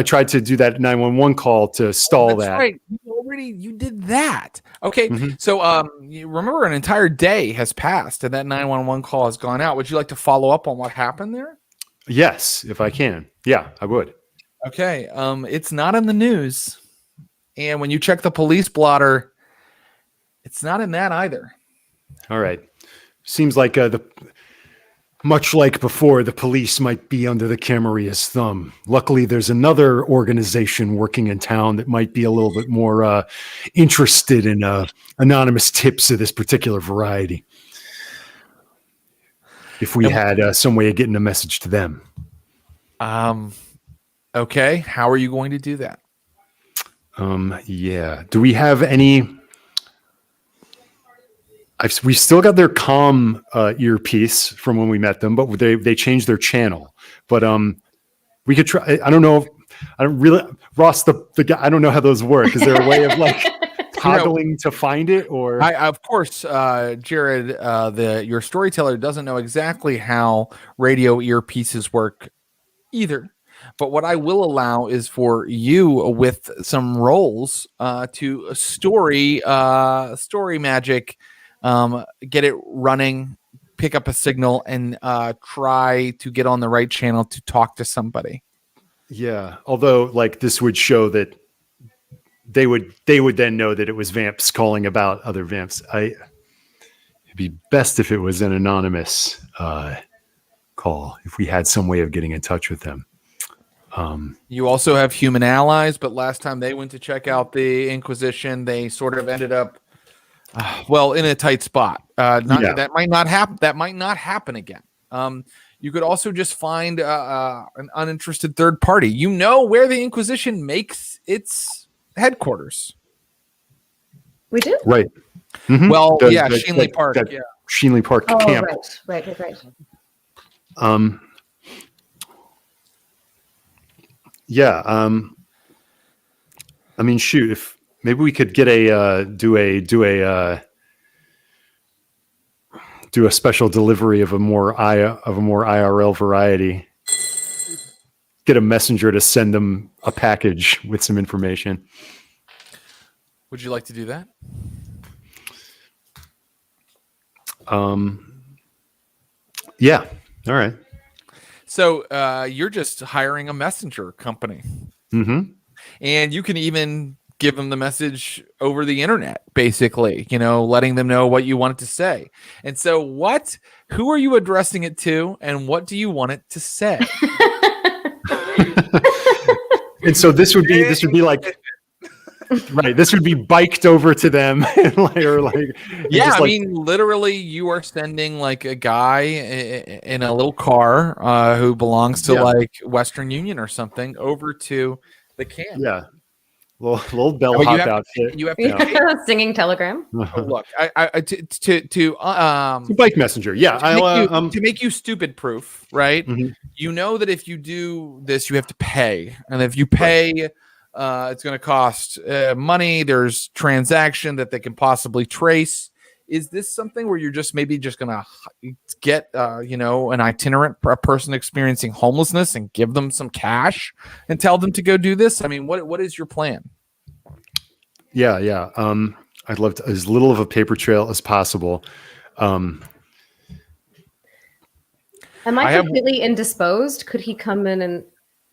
tried to do that 911 call to stall that. Right. You did that. Okay. Mm-hmm. So you remember an entire day has passed and that 911 call has gone out. Would you like to follow up on what happened there? Yes, if I can. Yeah, I would. Okay. It's not in the news. And when you check the police blotter, it's not in that either. All right. Seems like much like before, the police might be under the Camarilla's thumb. Luckily, there's another organization working in town that might be a little bit more interested in anonymous tips of this particular variety. If we had some way of getting a message to them. Okay. How are you going to do that? Yeah. Do we have any... we still got their comm earpiece from when we met them, but they changed their channel. But we could try. I don't know. I don't really, Ross, the guy. I don't know how those work. Is there a way of like toggling to find it? Or of course, Jared, your storyteller doesn't know exactly how radio earpieces work either. But what I will allow is for you with some rolls to story magic. Get it running, pick up a signal, and try to get on the right channel to talk to somebody. Yeah, although like this would show that they would then know that it was Vamps calling about other Vamps. It'd be best if it was an anonymous call, if we had some way of getting in touch with them. You also have human allies, but last time they went to check out the Inquisition, they sort of ended up, in a tight spot. That might not happen. That might not happen again. You could also just find an uninterested third party. You know where the Inquisition makes its headquarters. We do? Right. Mm-hmm. Well, Sheenley Park. Yeah. Sheenley Park camp. Right. I mean, shoot, if maybe we could get do a special delivery of a more IRL variety. Get a messenger to send them a package with some information. Would you like to do that? Yeah. All right. So you're just hiring a messenger company. Mm-hmm. And you can even give them the message over the internet, basically, letting them know what you want it to say. And so who are you addressing it to, and what do you want it to say? And so this would be like, right. This would be biked over to them. Literally you are sending like a guy in a little car who belongs to like Western Union or something over to the camp. Yeah. Little bellhop outfit. You have to singing telegram. Look, to bike messenger. Yeah, to make you stupid proof, right? Mm-hmm. You know that if you do this, you have to pay, and if you pay, it's going to cost money. There's transaction that they can possibly trace. Is this something where you're just maybe just going to get an itinerant person experiencing homelessness and give them some cash and tell them to go do this? I mean, what is your plan? Yeah. I'd love to, as little of a paper trail as possible. Am I completely indisposed? Could he come in and?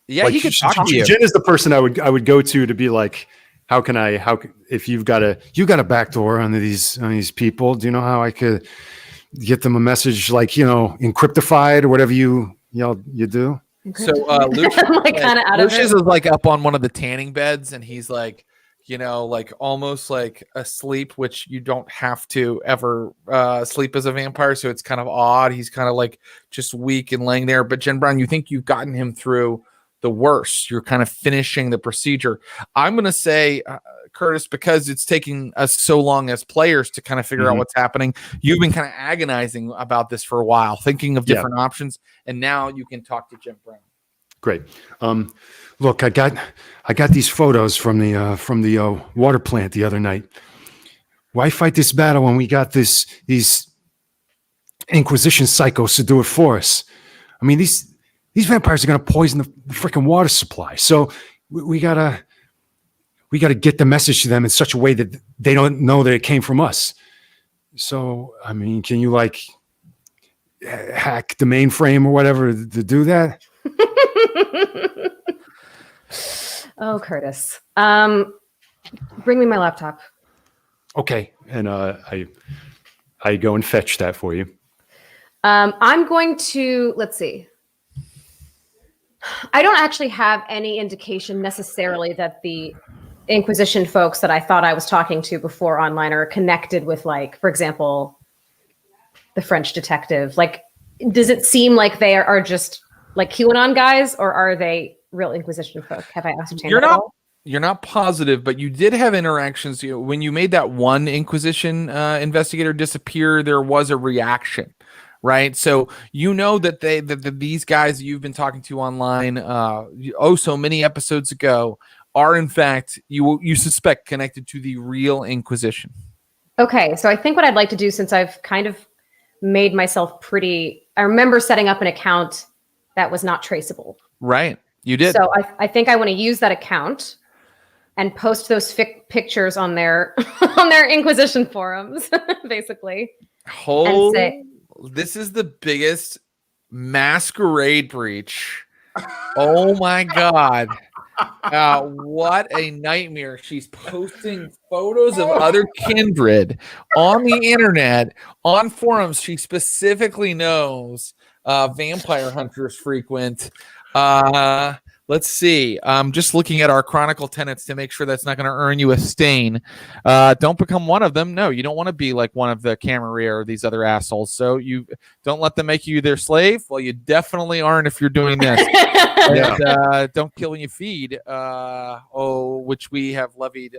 Yeah, he could talk to you. Jen is the person I would go to be like, if you've got a backdoor on these people, do you know how I could get them a message like, encryptified or whatever you do? So Lucius is like up on one of the tanning beds, and he's like, like almost like asleep, which you don't have to ever sleep as a vampire. So it's kind of odd. He's kind of like just weak and laying there. But Jen Brown, you think you've gotten him through the worst. You're kind of finishing the procedure. I'm going to say, Curtis, because it's taking us so long as players to kind of figure out what's happening. You've been kind of agonizing about this for a while, thinking of different options. And now you can talk to Jen Brown. Great. Look, I got these photos from the water plant the other night. Why fight this battle when we got these Inquisition psychos to do it for us? I mean, these vampires are going to poison the freaking water supply. So we gotta get the message to them in such a way that they don't know that it came from us. So, I mean, can you like hack the mainframe or whatever to do that? Oh, Curtis. Bring me my laptop. Okay. And I go and fetch that for you. I'm going to, let's see. I don't actually have any indication necessarily that the Inquisition folks that I thought I was talking to before online are connected with, like, for example, the French detective. Like, does it seem like they are just like QAnon guys, or are they real Inquisition folk? Have I ascertained that at all? You're not positive, but you did have interactions. When you made that one Inquisition investigator disappear, there was a reaction. Right. So you know that these guys that you've been talking to online so many episodes ago are in fact you suspect connected to the real Inquisition. Okay, so I think what I'd like to do, since I've kind of made myself I remember setting up an account that was not traceable. Right. You did. So I think I want to use that account and post those pictures on their Inquisition forums, basically. And say, this is the biggest Masquerade breach. Oh my God. What a nightmare. She's posting photos of other kindred on the internet, on forums she specifically knows vampire hunters frequent. Let's see. I'm just looking at our chronicle tenets to make sure that's not going to earn you a stain. Don't become one of them. No, you don't want to be like one of the Camarilla or these other assholes. So you don't let them make you their slave. Well, you definitely aren't if you're doing this. And, don't kill when you feed. Which we have levied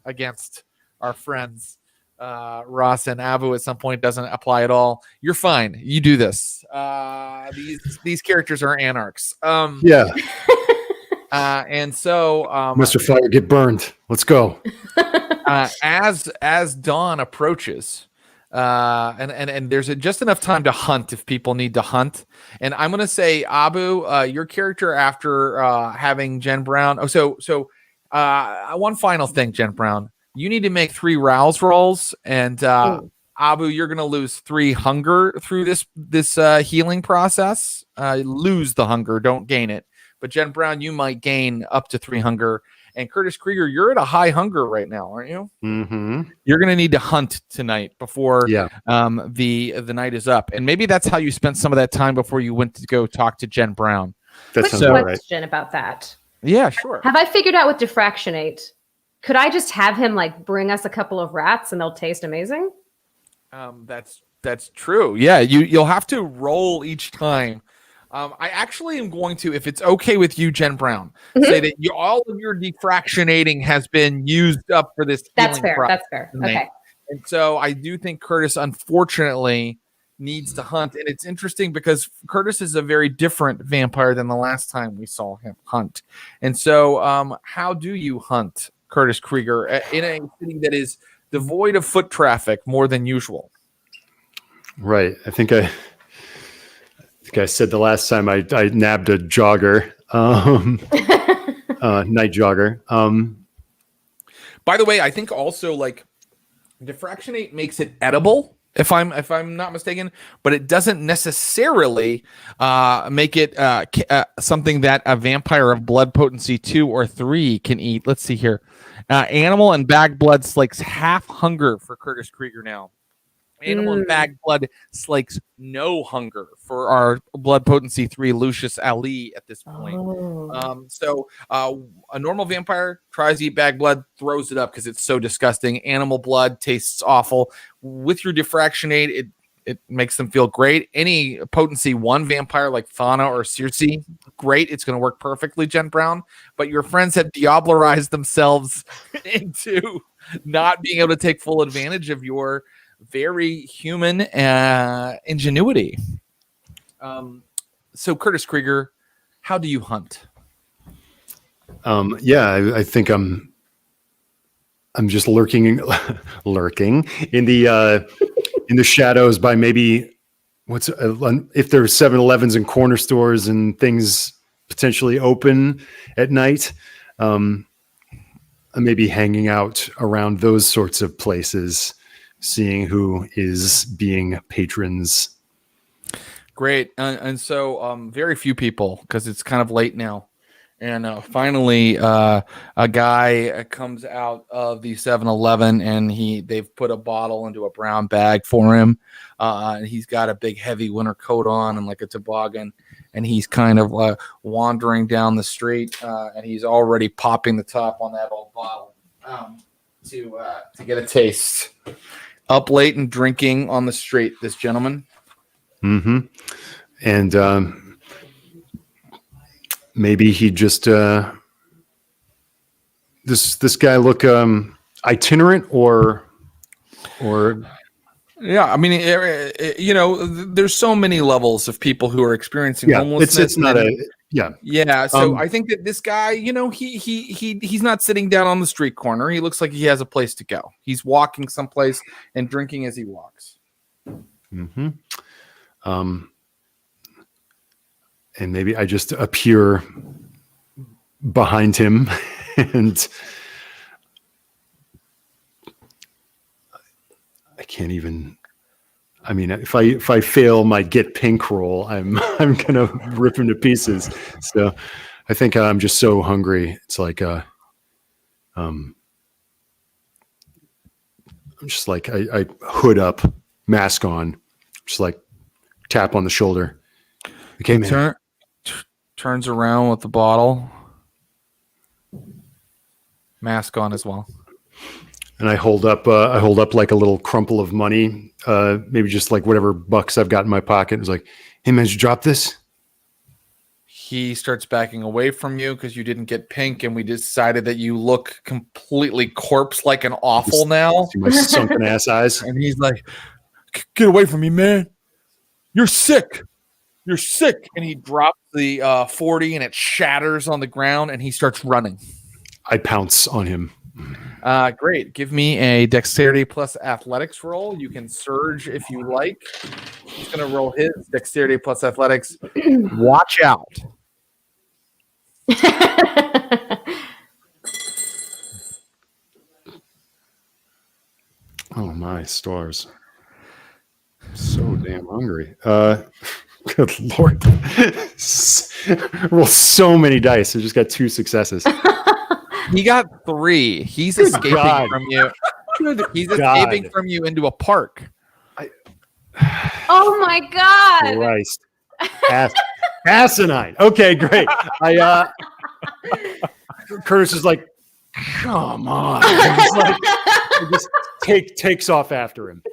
against our friends. Ross and Abu at some point doesn't apply at all. You're fine. You do this. These characters are anarchs. And so Mr. Fire, get burned. Let's go. As dawn approaches, and there's just enough time to hunt if people need to hunt. And I'm gonna say, Abu, your character after having Jen Brown. One final thing, Jen Brown. You need to make 3 rouse rolls, and Abu, you're going to lose 3 hunger through this healing process. Lose the hunger, don't gain it. But Jen Brown, you might gain up to 3 hunger. And Curtis Krieger, you're at a high hunger right now, aren't you? Mm-hmm. You're going to need to hunt tonight before the night is up. And maybe that's how you spent some of that time before you went to go talk to Jen Brown. That's a question about that. Yeah, sure. Have I figured out with Diffractionate? Could I just have him bring us a couple of rats and they'll taste amazing? That's true. Yeah, you'll have to roll each time. I actually am going to, if it's okay with you, Jen Brown, say that all of your defractionating has been used up for this. That's fair. Okay. And so I do think Curtis, unfortunately, needs to hunt. And it's interesting because Curtis is a very different vampire than the last time we saw him hunt. And so how do you hunt Curtis Krieger in a city that is devoid of foot traffic more than usual? Right. I think I said the last time I nabbed a jogger, night jogger. By the way, I think also Diffractionate makes it edible, if I'm not mistaken, but it doesn't necessarily make it something that a vampire of blood potency 2 or 3 can eat. Let's see here. Animal and bag blood slakes half hunger for Curtis Krieger now. Animal and bag blood slakes no hunger for our blood potency 3 Lucius Ali at this point. So a normal vampire tries to eat bag blood, throws it up because it's so disgusting. Animal blood tastes awful. With your Diffractionate, it makes them feel great. Any potency 1 vampire like Fauna or Circe, great. It's going to work perfectly, Jen Brown. But your friends have diablerized themselves into not being able to take full advantage of your very human ingenuity. So Curtis Krieger, how do you hunt? I think I'm just lurking in the shadows by maybe if there's 7-Elevens and corner stores and things potentially open at night. I'm maybe hanging out around those sorts of places, seeing who is being patrons. Great. And so very few people, because it's kind of late now. And finally, a guy comes out of the 7-Eleven and they've put a bottle into a brown bag for him. And he's got a big heavy winter coat on and like a toboggan. And he's kind of wandering down the street and he's already popping the top on that old bottle to get a taste. Up late and drinking on the street, this gentleman. Mm-hmm. And maybe he just this guy look itinerant or yeah. I mean, there's so many levels of people who are experiencing homelessness. It's not yeah. So I think that this guy, he's not sitting down on the street corner. He looks like he has a place to go. He's walking someplace and drinking as he walks. Mm-hmm. And maybe I just appear behind him and I can't even. I mean, if I fail my get pink roll, I'm gonna rip him to pieces. So I think I'm just so hungry. It's like, I'm just like, I hood up, mask on, just like tap on the shoulder. Okay, man. Turns around with the bottle, mask on as well. And I hold up like a little crumple of money, maybe just like whatever bucks I've got in my pocket. It's like, hey man, did you drop this? He starts backing away from you because you didn't get pink, and we decided that you look completely corpse-like and awful now. See my sunken ass eyes. And he's like, "Get away from me, man! You're sick. You're sick!" And he drops the 40, and it shatters on the ground, and he starts running. I pounce on him. Great. Give me a dexterity plus athletics roll. You can surge if you like. He's going to roll his dexterity plus athletics. Watch out. Oh my stars. I'm so damn hungry. Good Lord. Roll so many dice. I just got 2 successes. He got 3. He's Good escaping God. from you. He's God. escaping from you into a park. Oh my god! Christ. Asinine. Okay, great. Curtis is like, come on. He just takes off after him.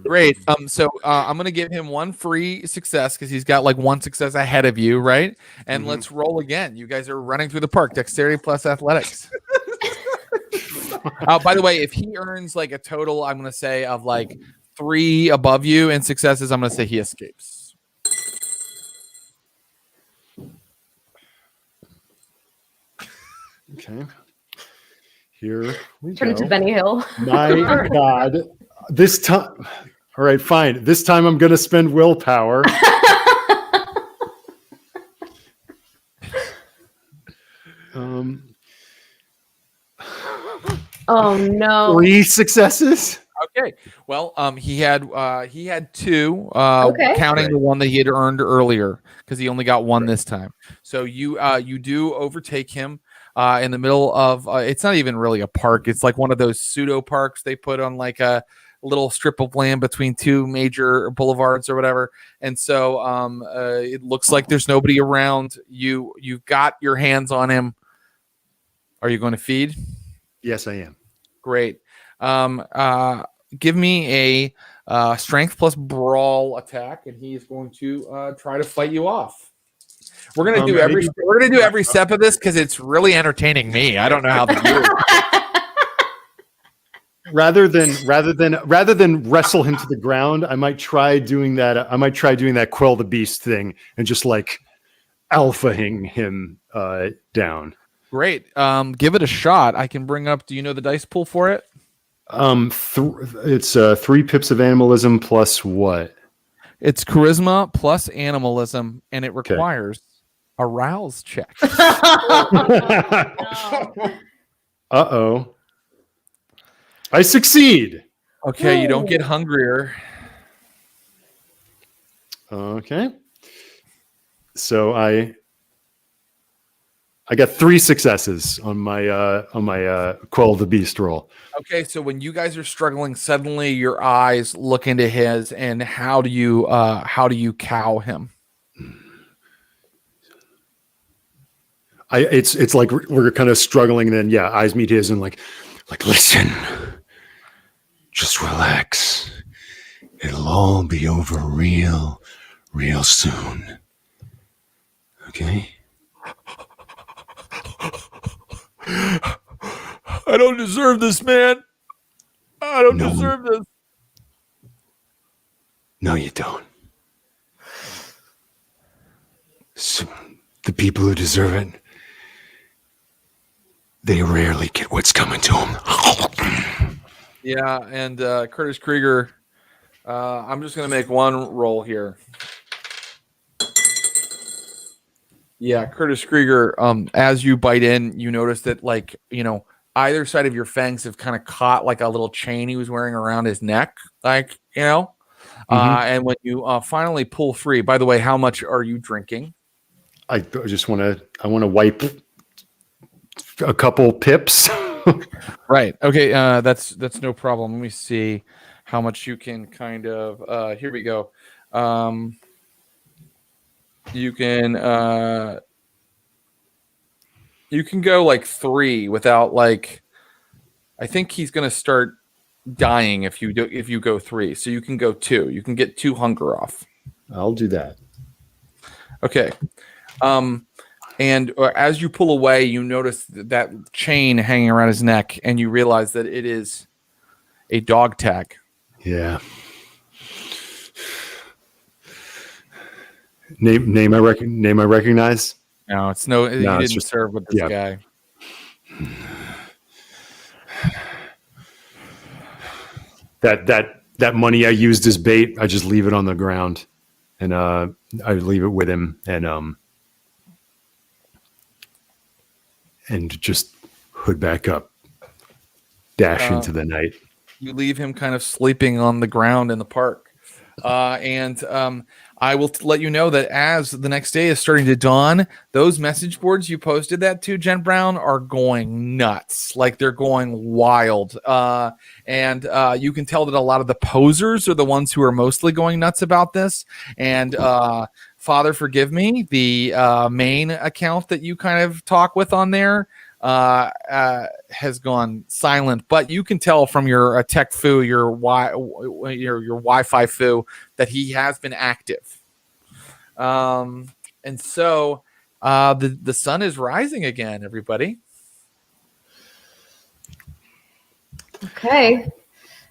Great. So I'm going to give him 1 free success because he's got like 1 success ahead of you, right? And let's roll again. You guys are running through the park. Dexterity plus athletics. By the way, if he earns like a total, I'm going to say of like 3 above you in successes, I'm going to say he escapes. Okay. Here we Turn go. into Benny Hill. My God. This time. All right, fine. This time I'm going to spend willpower. Oh no! 3 successes. Okay. Well, he had 2, Okay. counting the one that he had earned earlier because he only got 1 this time. So you do overtake him in the middle of it's not even really a park. It's like one of those pseudo parks they put on like a little strip of land between 2 major boulevards or whatever. And so it looks like there's nobody around. You've got your hands on him. Are you going to feed? Yes, I am. Great. Give me a strength plus brawl attack, and he's going to try to fight you off. We're gonna do every step of this because it's really entertaining me. I don't know how to do it. Rather than wrestle him to the ground, I might try doing that. I might try doing that quell the beast thing and just like alphaing him down. Great. Give it a shot. I can bring up. Do you know the dice pool for it? It's 3 pips of animalism plus what? It's charisma plus animalism, and it requires a rouse check. Uh-oh. I succeed. Okay, you don't get hungrier. Okay. So I got 3 successes on my Quell the Beast roll. Okay, so when you guys are struggling, suddenly your eyes look into his, and how do you cow him? It's like we're kind of struggling, and then eyes meet his, and like listen, just relax. It'll all be over real soon. Okay. I don't deserve this, man. I don't deserve this. No, you don't. So, the people who deserve it, they rarely get what's coming to them. Yeah, and Curtis Krieger, I'm just going to make one roll here. Yeah, Curtis Krieger, as you bite in, you notice that, either side of your fangs have kind of caught like a little chain he was wearing around his neck, and when you finally pull free, by the way, how much are you drinking? I just want to wipe a couple pips. Right. Okay. That's no problem. Let me see how much you can kind of. Here we go. You can go like 3 without like. I think he's gonna start dying if you go 3. So you can go 2. You can get 2 hunger off. I'll do that. Okay. And as you pull away, you notice that chain hanging around his neck, and you realize that it is a dog tag. Yeah. Name I recognize? No, it's no. You didn't just, serve with this guy. That money I used as bait, I just leave it on the ground, and I leave it with him, and just hood back up, dash into the night. You leave him kind of sleeping on the ground in the park. And I will let you know that as the next day is starting to dawn, those message boards you posted that to, Jen Brown, are going nuts. Like they're going wild. And you can tell that a lot of the posers are the ones who are mostly going nuts about this. And Father Forgive Me, the main account that you kind of talk with on there, has gone silent, but you can tell from your tech foo, your Wi-Fi foo, that he has been active. And so the sun is rising again, everybody. Okay.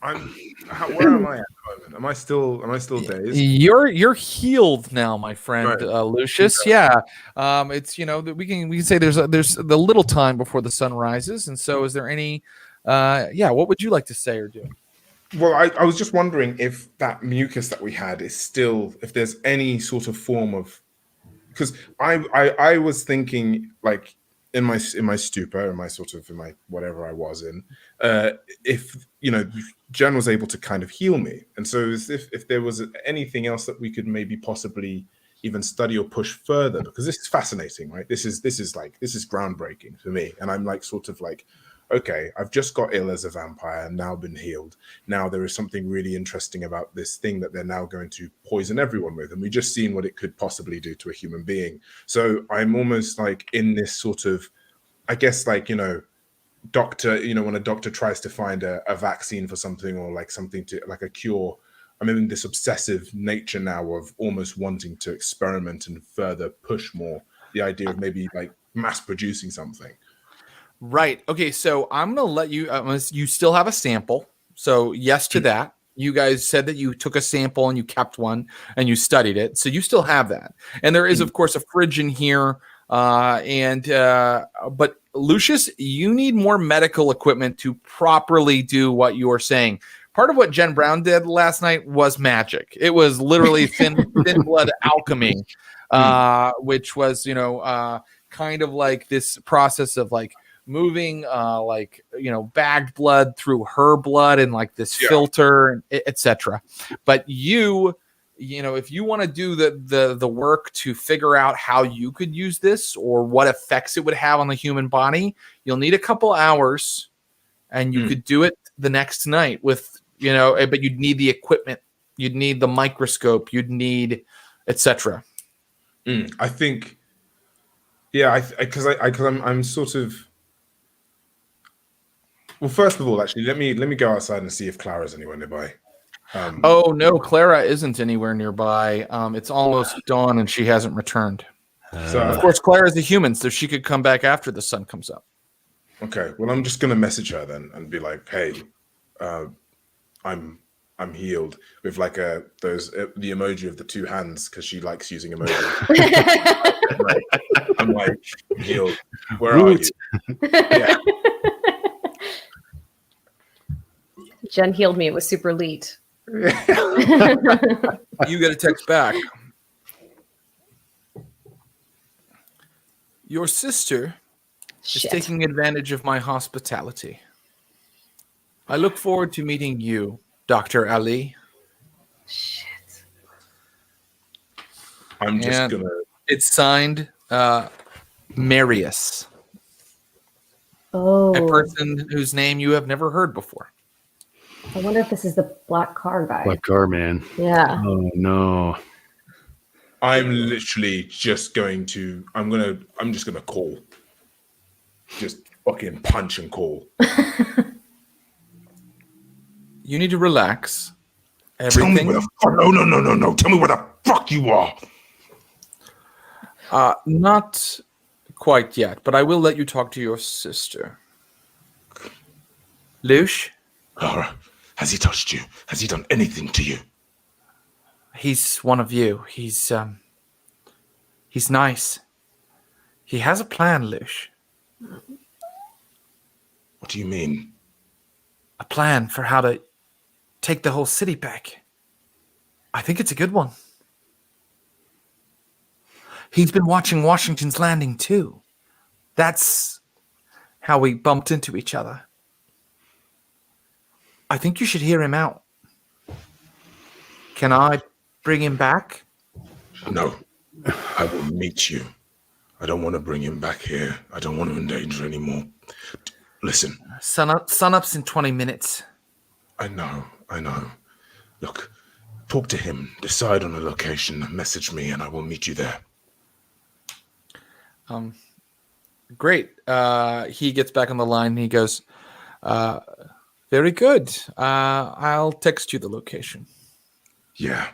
Where am I at the moment? Am I still dazed? You're healed now, my friend, Right. Lucius. Yeah. It's we can say there's the little time before the sun rises, and so is there any what would you like to say or do? Well, I was just wondering if that mucus that we had is still, if there's any sort of form of, because I was thinking like in my stupor, in my whatever I was in, if Jen was able to kind of heal me, and so as if there was anything else that we could maybe possibly even study or push further, because this is fascinating, right? This is groundbreaking for me, and I'm like sort of like, okay, I've just got ill as a vampire and now been healed. Now there is something really interesting about this thing that they're now going to poison everyone with, and we just seen what it could possibly do to a human being. So I'm almost like in this sort of, I guess, like doctor, when a doctor tries to find a vaccine for something, or like something to like a cure, I'm in this obsessive nature now of almost wanting to experiment and further push more the idea of maybe like mass producing something. Right. Okay. So I'm going to let you, you still have a sample. So yes to that. You guys said that you took a sample and you kept one and you studied it. So you still have that. And there is, of course, a fridge in here. But Lucius, you need more medical equipment to properly do what you are saying. Part of what Jen Brown did last night was magic. It was literally thin blood alchemy, which was, kind of like this process of like moving bagged blood through her blood and like this filter, etc. But if you want to do the work to figure out how you could use this or what effects it would have on the human body, you'll need a couple hours, and you could do it the next night with but you'd need the equipment, you'd need the microscope, you'd need etc. I think, because I'm sort of. Well, first of all, actually, let me go outside and see if Clara's anywhere nearby. Oh no, Clara isn't anywhere nearby. It's almost dawn and she hasn't returned. So, of course, Clara is a human, so she could come back after the sun comes up. Okay, well, I'm just gonna message her then and be like, "Hey, I'm healed," with like the emoji of the 2 hands, because she likes using emojis. I'm like, I'm healed. Where are you? Yeah. Jen healed me. It was super elite. You get a text back. Your sister is taking advantage of my hospitality. I look forward to meeting you, Dr. Ali. Shit. I'm just gonna. It's signed Marius, Oh, a person whose name you have never heard before. I wonder if this is the black car guy. Black car man. Yeah. Oh no. I'm literally just going to. I'm just gonna call. Just fucking punch and call. You need to relax. Tell me Everything. where the fuck. No. Tell me where the fuck you are. Not quite yet, but I will let you talk to your sister. Luce, Clara, has he touched you? Has he done anything to you? he's one of you. He's nice. He has a plan, Luce. What do you mean? A plan for how to take the whole city back. I think it's a good one. He's been watching Washington's Landing too. That's how we bumped into each other. I think you should hear him out. Can I bring him back? No. I will meet you. I don't want to bring him back here. I don't want him in danger anymore. Listen. Sunup's in 20 minutes. I know. Look, talk to him, decide on a location, message me, and I will meet you there. Great. He gets back on the line and he goes, very good. I'll text you the location. Yeah.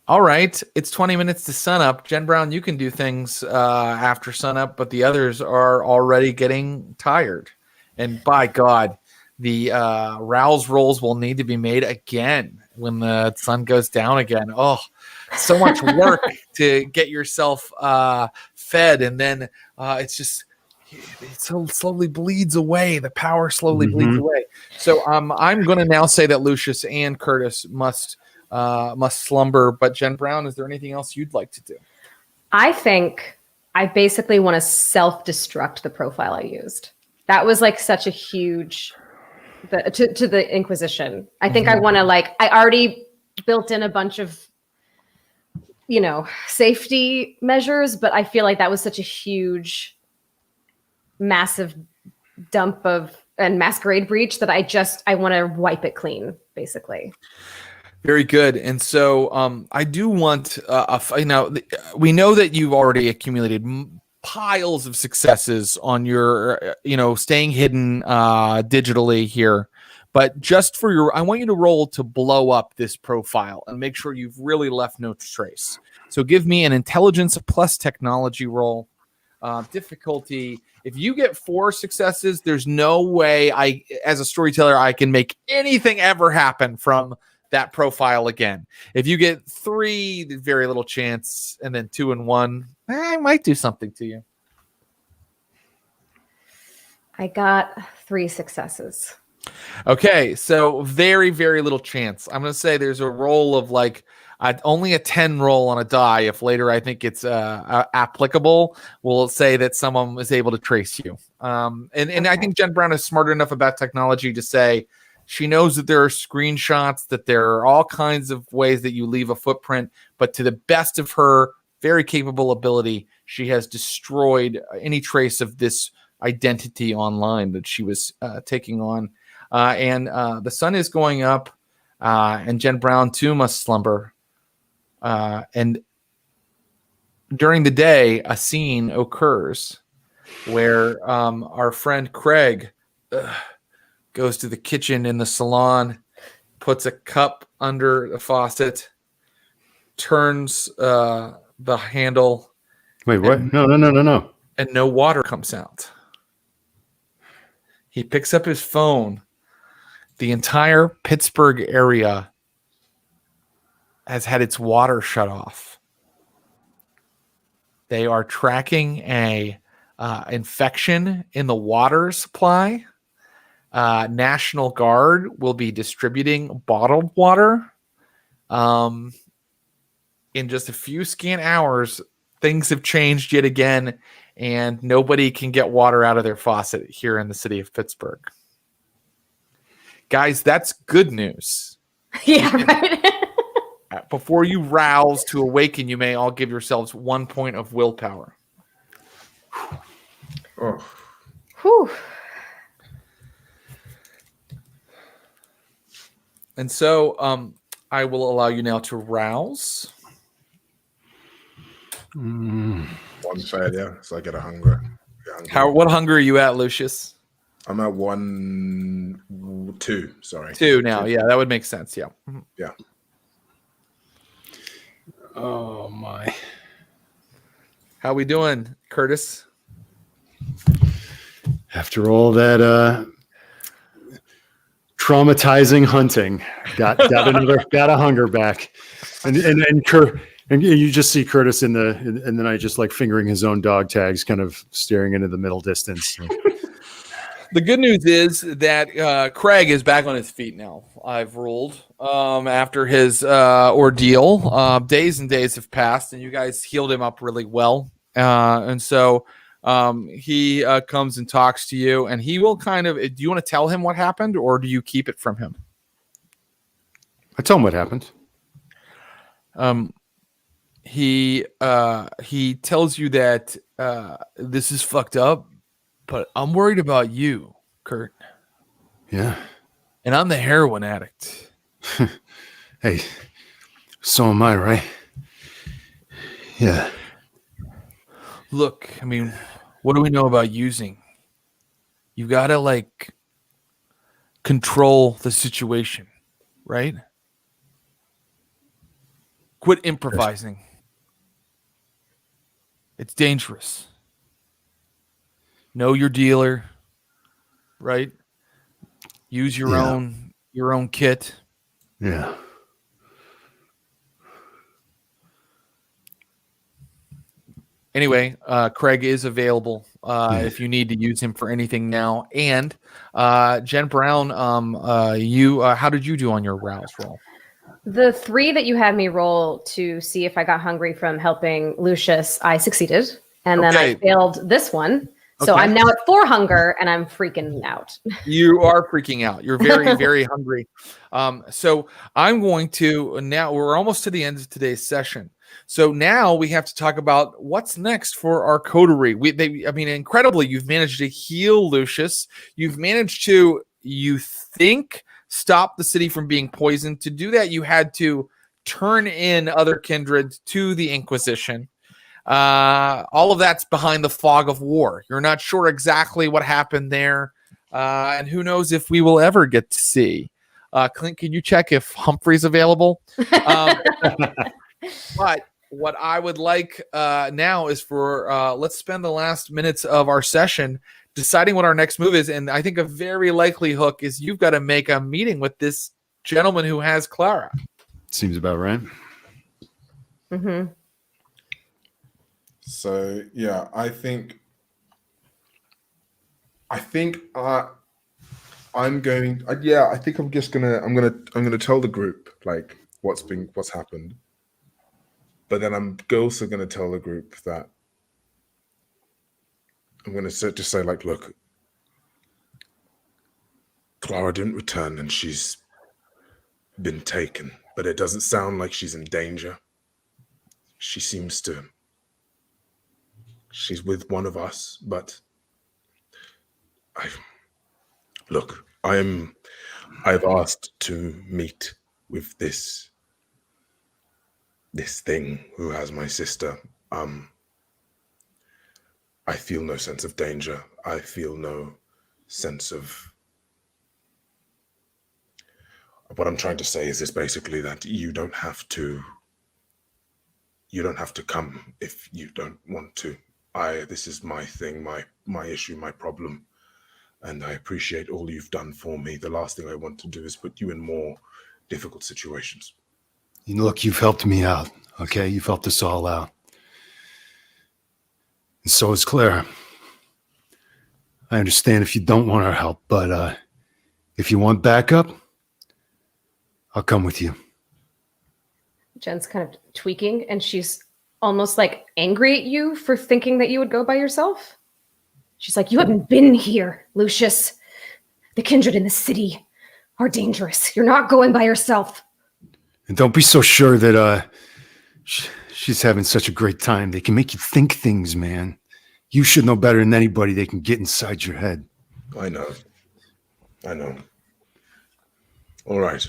All right. It's 20 minutes to sunup. Jen Brown, you can do things after sunup, but the others are already getting tired. And by God, the rouse rolls will need to be made again when the sun goes down again. Oh, so much work to get yourself fed. And then it so slowly bleeds away. The power slowly bleeds away. So I'm going to now say that Lucius and Curtis must slumber. But Jen Brown, is there anything else you'd like to do? I think I basically want to self-destruct the profile I used. That was like such a huge to the Inquisition. I think I want to I already built in a bunch of safety measures, but I feel like that was such a huge, massive dump and masquerade breach that I want to wipe it clean, basically. Very good. And so I do want, we know that you've already accumulated piles of successes on your, staying hidden digitally here. But just for I want you to roll to blow up this profile and make sure you've really left no trace. So give me an intelligence plus technology roll. Difficulty. If you get 4 successes, there's no way as a storyteller, I can make anything ever happen from that profile again. If you get 3, there's very little chance, and then 2 and 1, I might do something to you. I got 3 successes. Okay, so very, very little chance. I'm going to say there's a roll of only a 10 roll on a die. If later I think it's applicable, we'll say that someone is able to trace you. And I think Jen Brown is smart enough about technology to say she knows that there are screenshots, that there are all kinds of ways that you leave a footprint, but to the best of her very capable ability, she has destroyed any trace of this identity online that she was taking on. And the sun is going up, and Jen Brown too must slumber. And during the day, a scene occurs where our friend Craig goes to the kitchen in the salon, puts a cup under the faucet, turns the handle. Wait, what? No. And no water comes out. He picks up his phone. The entire Pittsburgh area has had its water shut off. They are tracking a infection in the water supply. National Guard will be distributing bottled water. In just a few scant hours, things have changed yet again, and nobody can get water out of their faucet here in the city of Pittsburgh. Guys, that's good news. Yeah, right. before you rouse to awaken, you may all give yourselves 1 point of willpower. Oh. Whew. And so I will allow you now to rouse. One failure, so I get a hunger. What hunger are you at, Lucius? I'm at 2. Sorry, 2 now. Yeah, that would make sense. Yeah. Yeah. Oh my! How we doing, Curtis? After all that traumatizing hunting, got a hunger back, and you just see Curtis and then I just like fingering his own dog tags, kind of staring into the middle distance. The good news is that Craig is back on his feet now. I've ruled after his ordeal. Days and days have passed, and you guys healed him up really well. And so he comes and talks to you, and he will kind of. Do you want to tell him what happened, or do you keep it from him? I tell him what happened. He tells you that this is fucked up. But I'm worried about you, Kurt. Yeah. And I'm the heroin addict. Hey, so am I, right? Yeah. Look, I mean, what do we know about using? You gotta, like, control the situation, right? Quit improvising. It's dangerous. Know your dealer, right? Use your own kit. Yeah. Anyway, Craig is available if you need to use him for anything now. And Jen Brown, how did you do on your rouse roll? The 3 that you had me roll to see if I got hungry from helping Lucius, I succeeded. And then I failed this one. So I'm now at 4 hunger, and I'm freaking out. You are freaking out. You're very, very hungry. So I'm going to now. We're almost to the end of today's session. So now we have to talk about what's next for our coterie. Incredibly, you've managed to heal Lucius. You've managed to, you think, stop the city from being poisoned. To do that, you had to turn in other kindred to the Inquisition. All of that's behind the fog of war. You're not sure exactly what happened there, and who knows if we will ever get to see. Clint, can you check if Humphrey's available? But what I would like now is for let's spend the last minutes of our session deciding what our next move is, and I think a very likely hook is you've got to make a meeting with this gentleman who has Clara. Seems about right. Mm-hmm. So yeah, I think I'm just gonna tell the group like what's happened, but then I'm also gonna tell the group that I'm gonna just say like, look, Clara didn't return and she's been taken, but it doesn't sound like she's in danger. She's with one of us, but I've asked to meet with this thing who has my sister. I feel no sense of danger. I feel no sense of. What I'm trying to say is this basically that you don't have to come if you don't want to. This is my thing, my issue, my problem, and I appreciate all you've done for me. The last thing I want to do is put you in more difficult situations. Look, you've helped me out, okay? You've helped us all out. And so is Clara. I understand if you don't want our help, but if you want backup, I'll come with you. Jen's kind of tweaking, and she's almost like angry at you for thinking that you would go by yourself. She's like, you haven't been here, Lucius. The kindred in the city are dangerous. You're not going by yourself. And don't be so sure that she's having such a great time. They can make you think things, man. You should know better than anybody. They can get inside your head. I know. All right.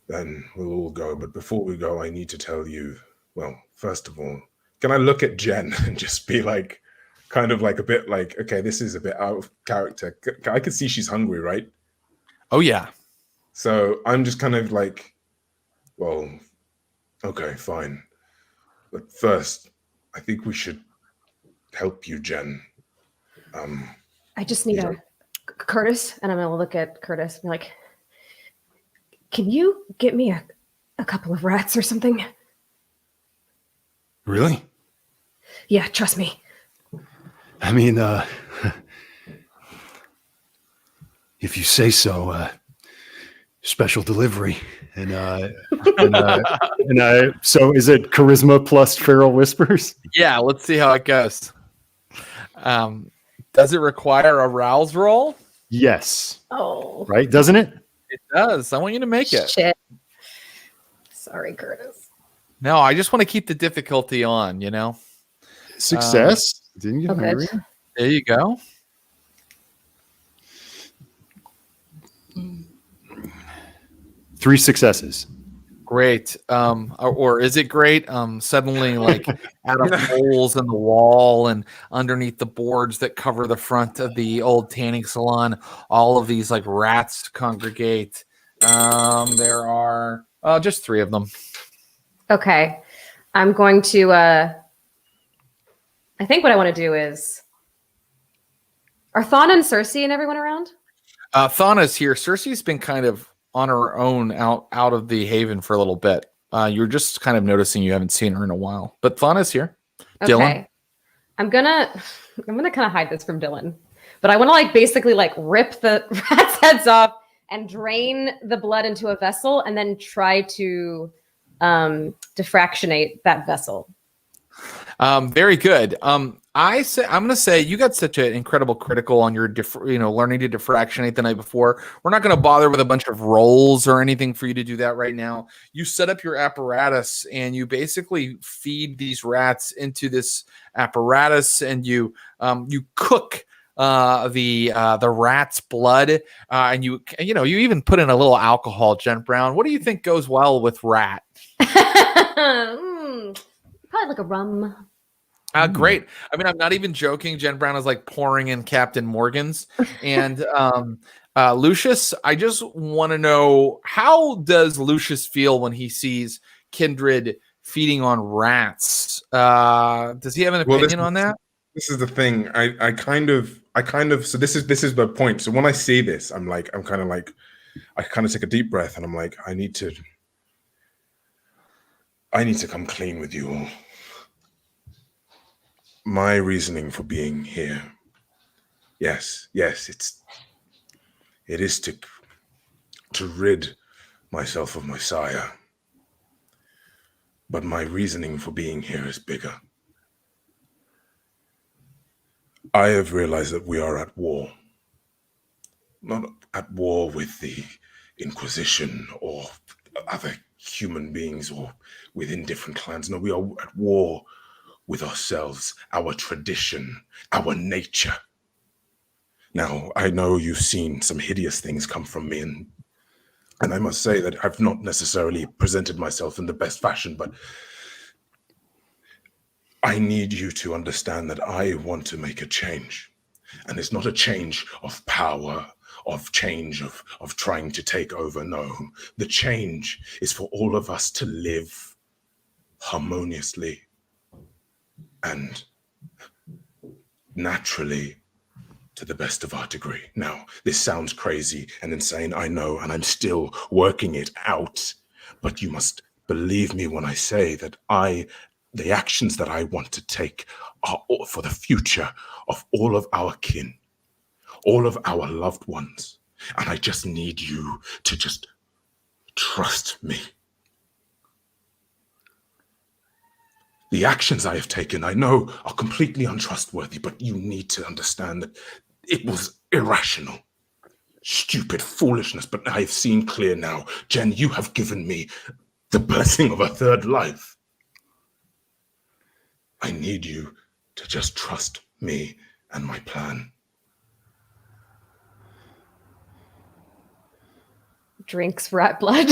Then we'll all go. But before we go, I need to tell you, well, first of all, can I look at Jen and just be like, kind of like a bit like, okay, this is a bit out of character. I can see she's hungry, right? Oh, yeah. So I'm just kind of like, well, okay, fine. But first, I think we should help you, Jen. I just need Curtis, and I'm going to look at Curtis and be like, can you get me a couple of rats or something? Really? Yeah, trust me. I mean, if you say so, special delivery. And so is it charisma plus feral whispers? Yeah, let's see how it goes. Does it require a rouse roll? Yes. Oh. Right, doesn't it? It does. I want you to make it. Shit. Sorry, Curtis. No, I just want to keep the difficulty on, you know? Success. Didn't you? Okay. There you go. Three successes. Great. Or is it great? Suddenly, like, out of holes in the wall and underneath the boards that cover the front of the old tanning salon, all of these like rats congregate. There are just 3 of them. Okay. I'm going to I think what I want to do is, are Thawne and Cersei and everyone around? Thana's here. Cersei's been kind of on her own out of the haven for a little bit. You're just kind of noticing you haven't seen her in a while. But Thana's here. Okay. Dylan? I'm gonna kind of hide this from Dylan. But I want to like basically like rip the rats' heads off and drain the blood into a vessel and then try to diffractionate that vessel. Very good. I'm going to say you got such an incredible critical on your, learning to diffractionate the night before. We're not going to bother with a bunch of rolls or anything for you to do that right now. You set up your apparatus and you basically feed these rats into this apparatus, and you cook the rat's blood, and you even put in a little alcohol. Jen Brown, what do you think goes well with rat? Probably like a rum. Great. I mean, I'm not even joking. Jen Brown is like pouring in Captain Morgan's. And Lucius, I just want to know, how does Lucius feel when he sees kindred feeding on rats? Does he have an opinion on that? This is the thing. I kind of so this is the point. So when I see this, I kind of take a deep breath and I'm like, I need to come clean with you all. My reasoning for being here, yes, it is to rid myself of my sire. But my reasoning for being here is bigger. I have realized that we are at war. Not at war with the Inquisition or other human beings or within different clans. No, we are at war with ourselves, our tradition, our nature. Now, I know you've seen some hideous things come from me, and I must say that I've not necessarily presented myself in the best fashion, but I need you to understand that I want to make a change. And it's not a change of power, of change of trying to take over. No, the change is for all of us to live harmoniously and naturally to the best of our degree. Now, this sounds crazy and insane, I know, and I'm still working it out, but you must believe me when I say that the actions that I want to take are for the future of all of our kin, all of our loved ones. And I just need you to just trust me. The actions I have taken, I know, are completely untrustworthy, but you need to understand that it was irrational, stupid foolishness, but I have seen clear now. Jen, you have given me the blessing of a third life. I need you to just trust me and my plan. Drinks rat blood.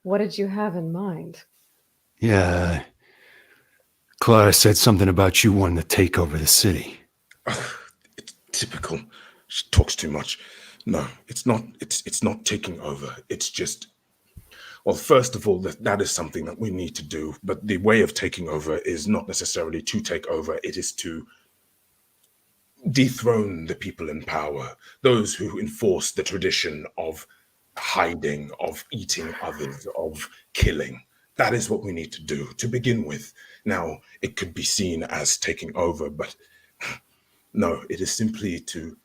What did you have in mind? Yeah. Clara said something about you wanting to take over the city. It's typical. She talks too much. No, it's not. It's not taking over. It's just. Well, first of all, that is something that we need to do. But the way of taking over is not necessarily to take over. It is to dethrone the people in power, those who enforce the tradition of hiding, of eating others, of killing. That is what we need to do to begin with. Now, it could be seen as taking over, but no, it is simply to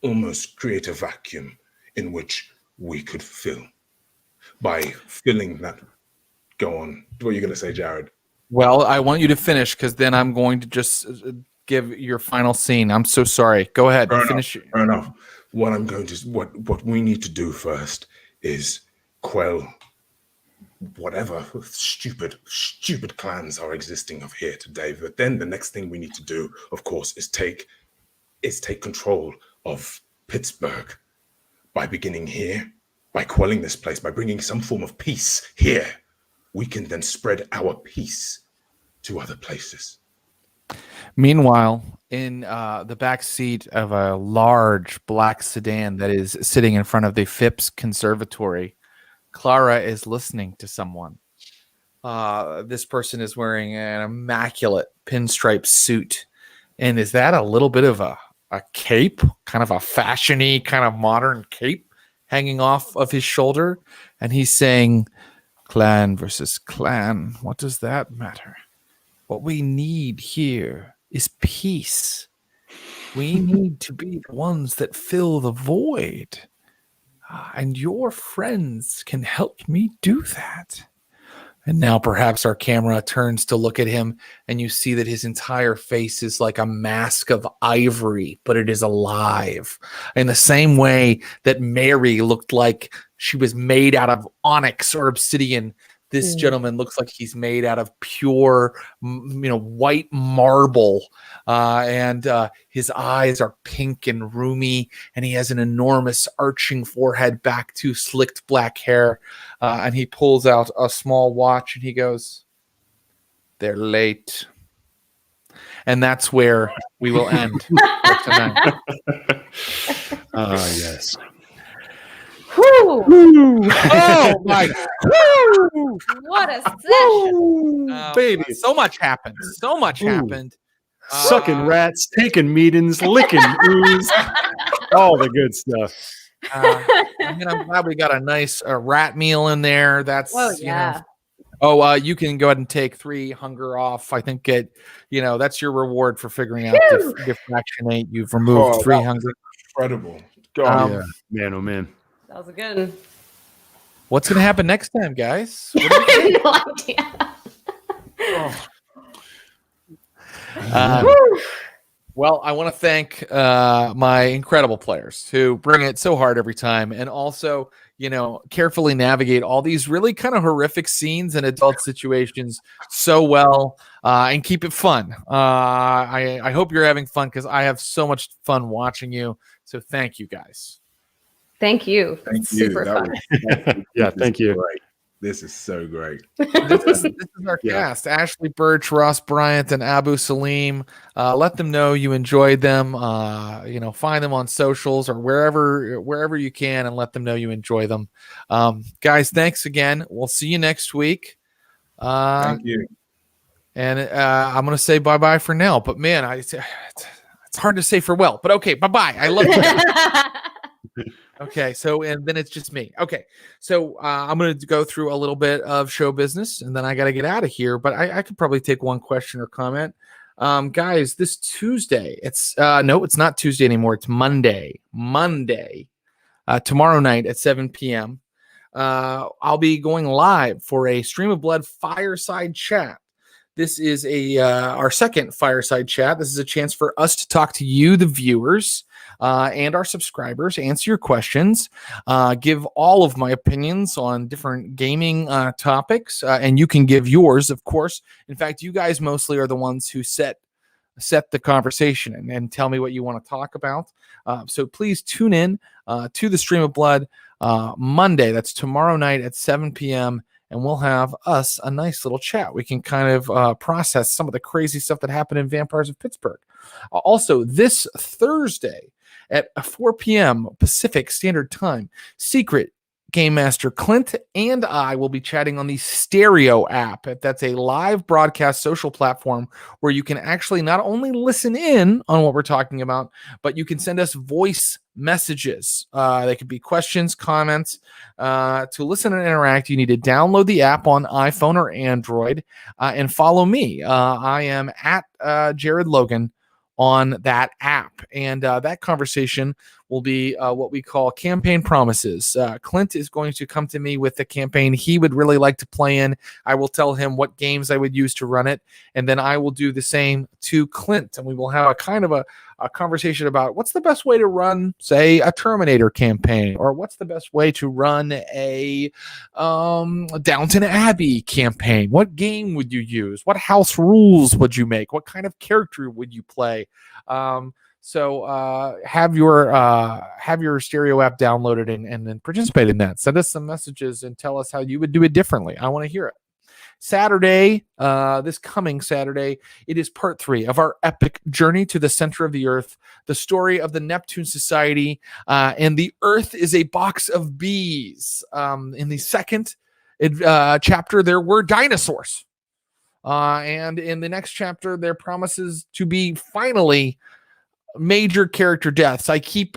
almost create a vacuum in which we could fill. By filling that, go on. What are you going to say, Jared? Well, I want you to finish because then I'm going to just give your final scene. I'm so sorry. Go ahead. Finish. Fair enough. What we need to do first is quell whatever stupid clans are existing of here today. But then the next thing we need to do, of course, is take control of Pittsburgh by beginning here, by quelling this place, by bringing some form of peace here. We can then spread our peace to other places. Meanwhile, in the back seat of a large black sedan that is sitting in front of the Phipps Conservatory, Clara is listening to someone. This person is wearing an immaculate pinstripe suit. And is that a little bit of a cape, kind of a fashion-y, kind of modern cape hanging off of his shoulder? And he's saying, clan versus clan, what does that matter? What we need here is peace. We need to be the ones that fill the void. And your friends can help me do that. And now perhaps our camera turns to look at him, and you see that his entire face is like a mask of ivory, but it is alive. In the same way that Mary looked like she was made out of onyx or obsidian, this gentleman looks like he's made out of pure, white marble. And his eyes are pink and roomy, and he has an enormous arching forehead, back to slicked black hair. And he pulls out a small watch and he goes, "They're late." And that's where we will end for tonight. Yes. Whew. Oh my! Woo! What a session! Baby. So much happened. So much happened. Sucking rats, taking meetings, licking ooze, all the good stuff. I'm glad we got a nice rat meal in there. That's yeah. You can go ahead and take 3 hunger off. I think that's your reward for figuring out Diffraction 8. You've removed 3 hunger. Incredible. God. Yeah. Man, oh man. That was a good one. What's going to happen next time, guys? I have no idea. Well, I want to thank my incredible players who bring it so hard every time, and also, carefully navigate all these really kind of horrific scenes and adult situations so well, and keep it fun. I hope you're having fun, because I have so much fun watching you. So thank you, guys. Thank you. Thank you. Super fun. Yeah, thank you. Great. This is so great. This is our cast: Ashley, Burch, Ross, Bryant, and Abu Salim. Let them know you enjoyed them. Find them on socials or wherever you can, and let them know you enjoy them. Guys, thanks again. We'll see you next week. Thank you. And I'm going to say bye-bye for now. But man, it's hard to say farewell. But okay, bye-bye. I love you guys. Okay, and then it's just me. Okay, so I'm going to go through a little bit of show business, and then I got to get out of here. But I could probably take one question or comment. Guys, this Tuesday, it's not Tuesday anymore. It's Monday. Tomorrow night at 7 p.m., I'll be going live for a Stream of Blood fireside chat. This is our second fireside chat. This is a chance for us to talk to you, the viewers. and our subscribers, answer your questions, give all of my opinions on different gaming topics, and you can give yours, of course. In fact, you guys mostly are the ones who set the conversation and tell me what you want to talk about. So please tune in to the Stream of Blood Monday. That's tomorrow night at 7 p.m. And we'll have us a nice little chat. We can kind of process some of the crazy stuff that happened in Vampires of Pittsburgh. Also, this Thursday at 4 p.m. Pacific Standard Time, Secret Game Master Clint and I will be chatting on the Stereo app. That's a live broadcast social platform where you can actually not only listen in on what we're talking about, but you can send us voice messages. They could be questions, comments. To listen and interact, you need to download the app on iPhone or Android and follow me. I am at Jared Logan on that app. And that conversation will be what we call campaign promises. Clint is going to come to me with the campaign he would really like to play in. I will tell him what games I would use to run it, and then I will do the same to Clint, and we will have a kind of a conversation about what's the best way to run, say, a Terminator campaign, or what's the best way to run a Downton Abbey campaign. What game would you use? What house rules would you make? What kind of character would you play? So have your Stereo app downloaded and then participate in that. Send us some messages and tell us how you would do it differently. I want to hear it. Saturday, this coming Saturday, it is part 3 of our epic journey to the center of the Earth, the story of the Neptune Society, and the Earth is a box of bees. In the second chapter, there were dinosaurs. And in the next chapter, there promises to be finally major character deaths. I keep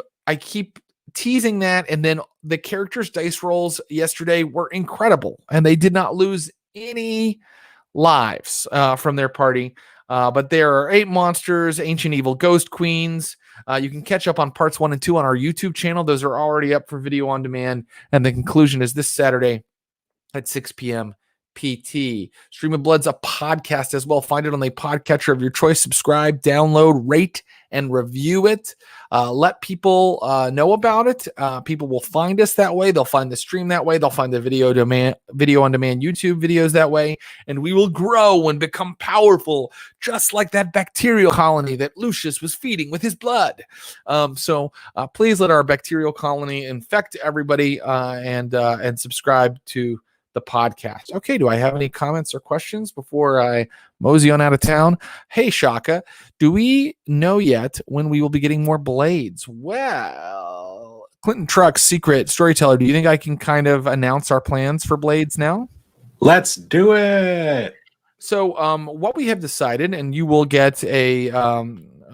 teasing that, and then the characters' dice rolls yesterday were incredible, and they did not lose any lives from their party. But there are 8 monsters, ancient evil ghost queens. You can catch up on parts 1 and 2 on our YouTube channel. Those are already up for video on demand. And the conclusion is this Saturday at 6 p.m. PT. Stream of Blood's a podcast as well. Find it on the podcatcher of your choice. Subscribe, download, rate, and review it. Let people know about it. People will find us that way. They'll find the stream that way. They'll find the video on demand YouTube videos that way. And we will grow and become powerful, just like that bacterial colony that Lucius was feeding with his blood. So please let our bacterial colony infect everybody and subscribe to the podcast. Okay, do I have any comments or questions before I mosey on out of town? Hey, Shaka, do we know yet when we will be getting more blades? Well, Clinton Truck's secret storyteller, do you think I can kind of announce our plans for blades now? Let's do it. So what we have decided, and you will get a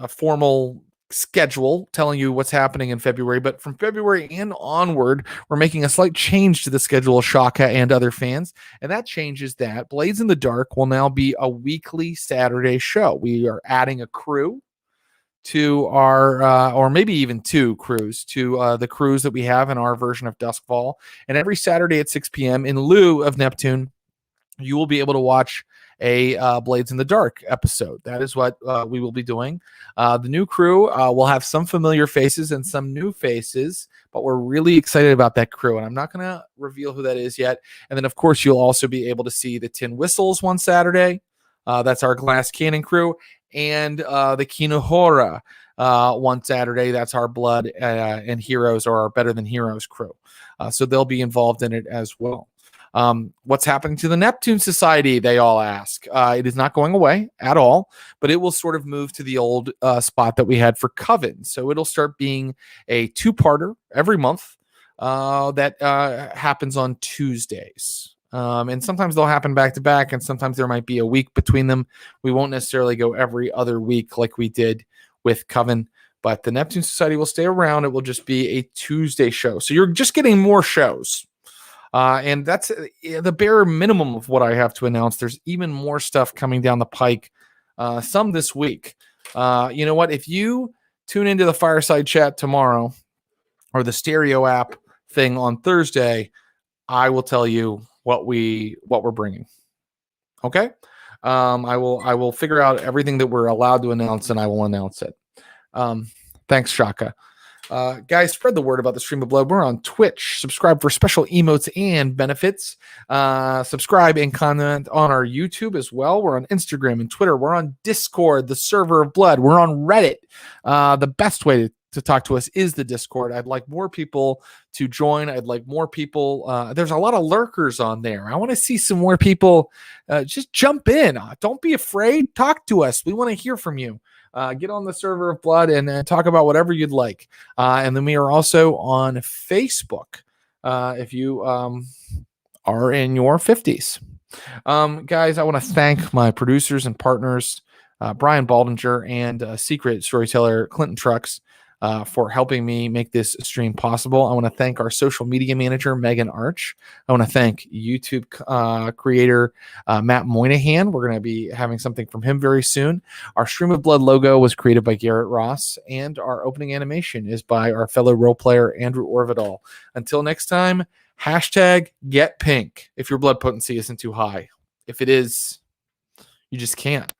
formal schedule telling you what's happening in February, but from February and onward, we're making a slight change to the schedule of Shaka and other fans, and that changes that Blades in the Dark will now be a weekly Saturday show. We are adding a crew to our, or maybe even 2 crews to the crews that we have in our version of Duskfall, and every Saturday at 6 p.m. in lieu of Neptune, you will be able to watch a Blades in the Dark episode. That is what we will be doing. The new crew will have some familiar faces and some new faces, but we're really excited about that crew, and I'm not going to reveal who that is yet. And then, of course, you'll also be able to see the Tin Whistles one Saturday. That's our Glass Cannon crew, and the Kinohora one Saturday. That's our Blood and Heroes, or our Better Than Heroes crew. So they'll be involved in it as well. What's happening to the Neptune Society, they all ask. It is not going away at all, but it will sort of move to the old spot that we had for Coven. So it'll start being a 2-parter every month that happens on Tuesdays. And sometimes they'll happen back to back, and sometimes there might be a week between them. We won't necessarily go every other week like we did with Coven, but the Neptune Society will stay around. It will just be a Tuesday show. So you're just getting more shows. And that's the bare minimum of what I have to announce. There's even more stuff coming down the pike, some this week. You know what? If you tune into the Fireside Chat tomorrow or the Stereo app thing on Thursday, I will tell you what we're bringing. Okay? I will figure out everything that we're allowed to announce, and I will announce it. Thanks, Shaka. Guys, spread the word about the Stream of Blood. We're on Twitch. Subscribe for special emotes and benefits. Subscribe and comment on our YouTube as well. We're on Instagram and Twitter. We're on Discord, the server of blood. We're on Reddit. The best way to talk to us is the Discord. I'd like more people to join. I'd like more people. There's a lot of lurkers on there. I want to see some more people. Just jump in. Don't be afraid. Talk to us. We want to hear from you. Get on the server of blood and talk about whatever you'd like. And then we are also on Facebook if you are in your 50s. Guys, I want to thank my producers and partners, Brian Baldinger and secret storyteller Clinton Trucks, for helping me make this stream possible. I want to thank our social media manager, Megan Arch. I want to thank YouTube creator, Matt Moynihan. We're going to be having something from him very soon. Our Stream of Blood logo was created by Garrett Ross, and our opening animation is by our fellow role player, Andrew Orvidal. Until next time, #GetPink if your blood potency isn't too high. If it is, you just can't.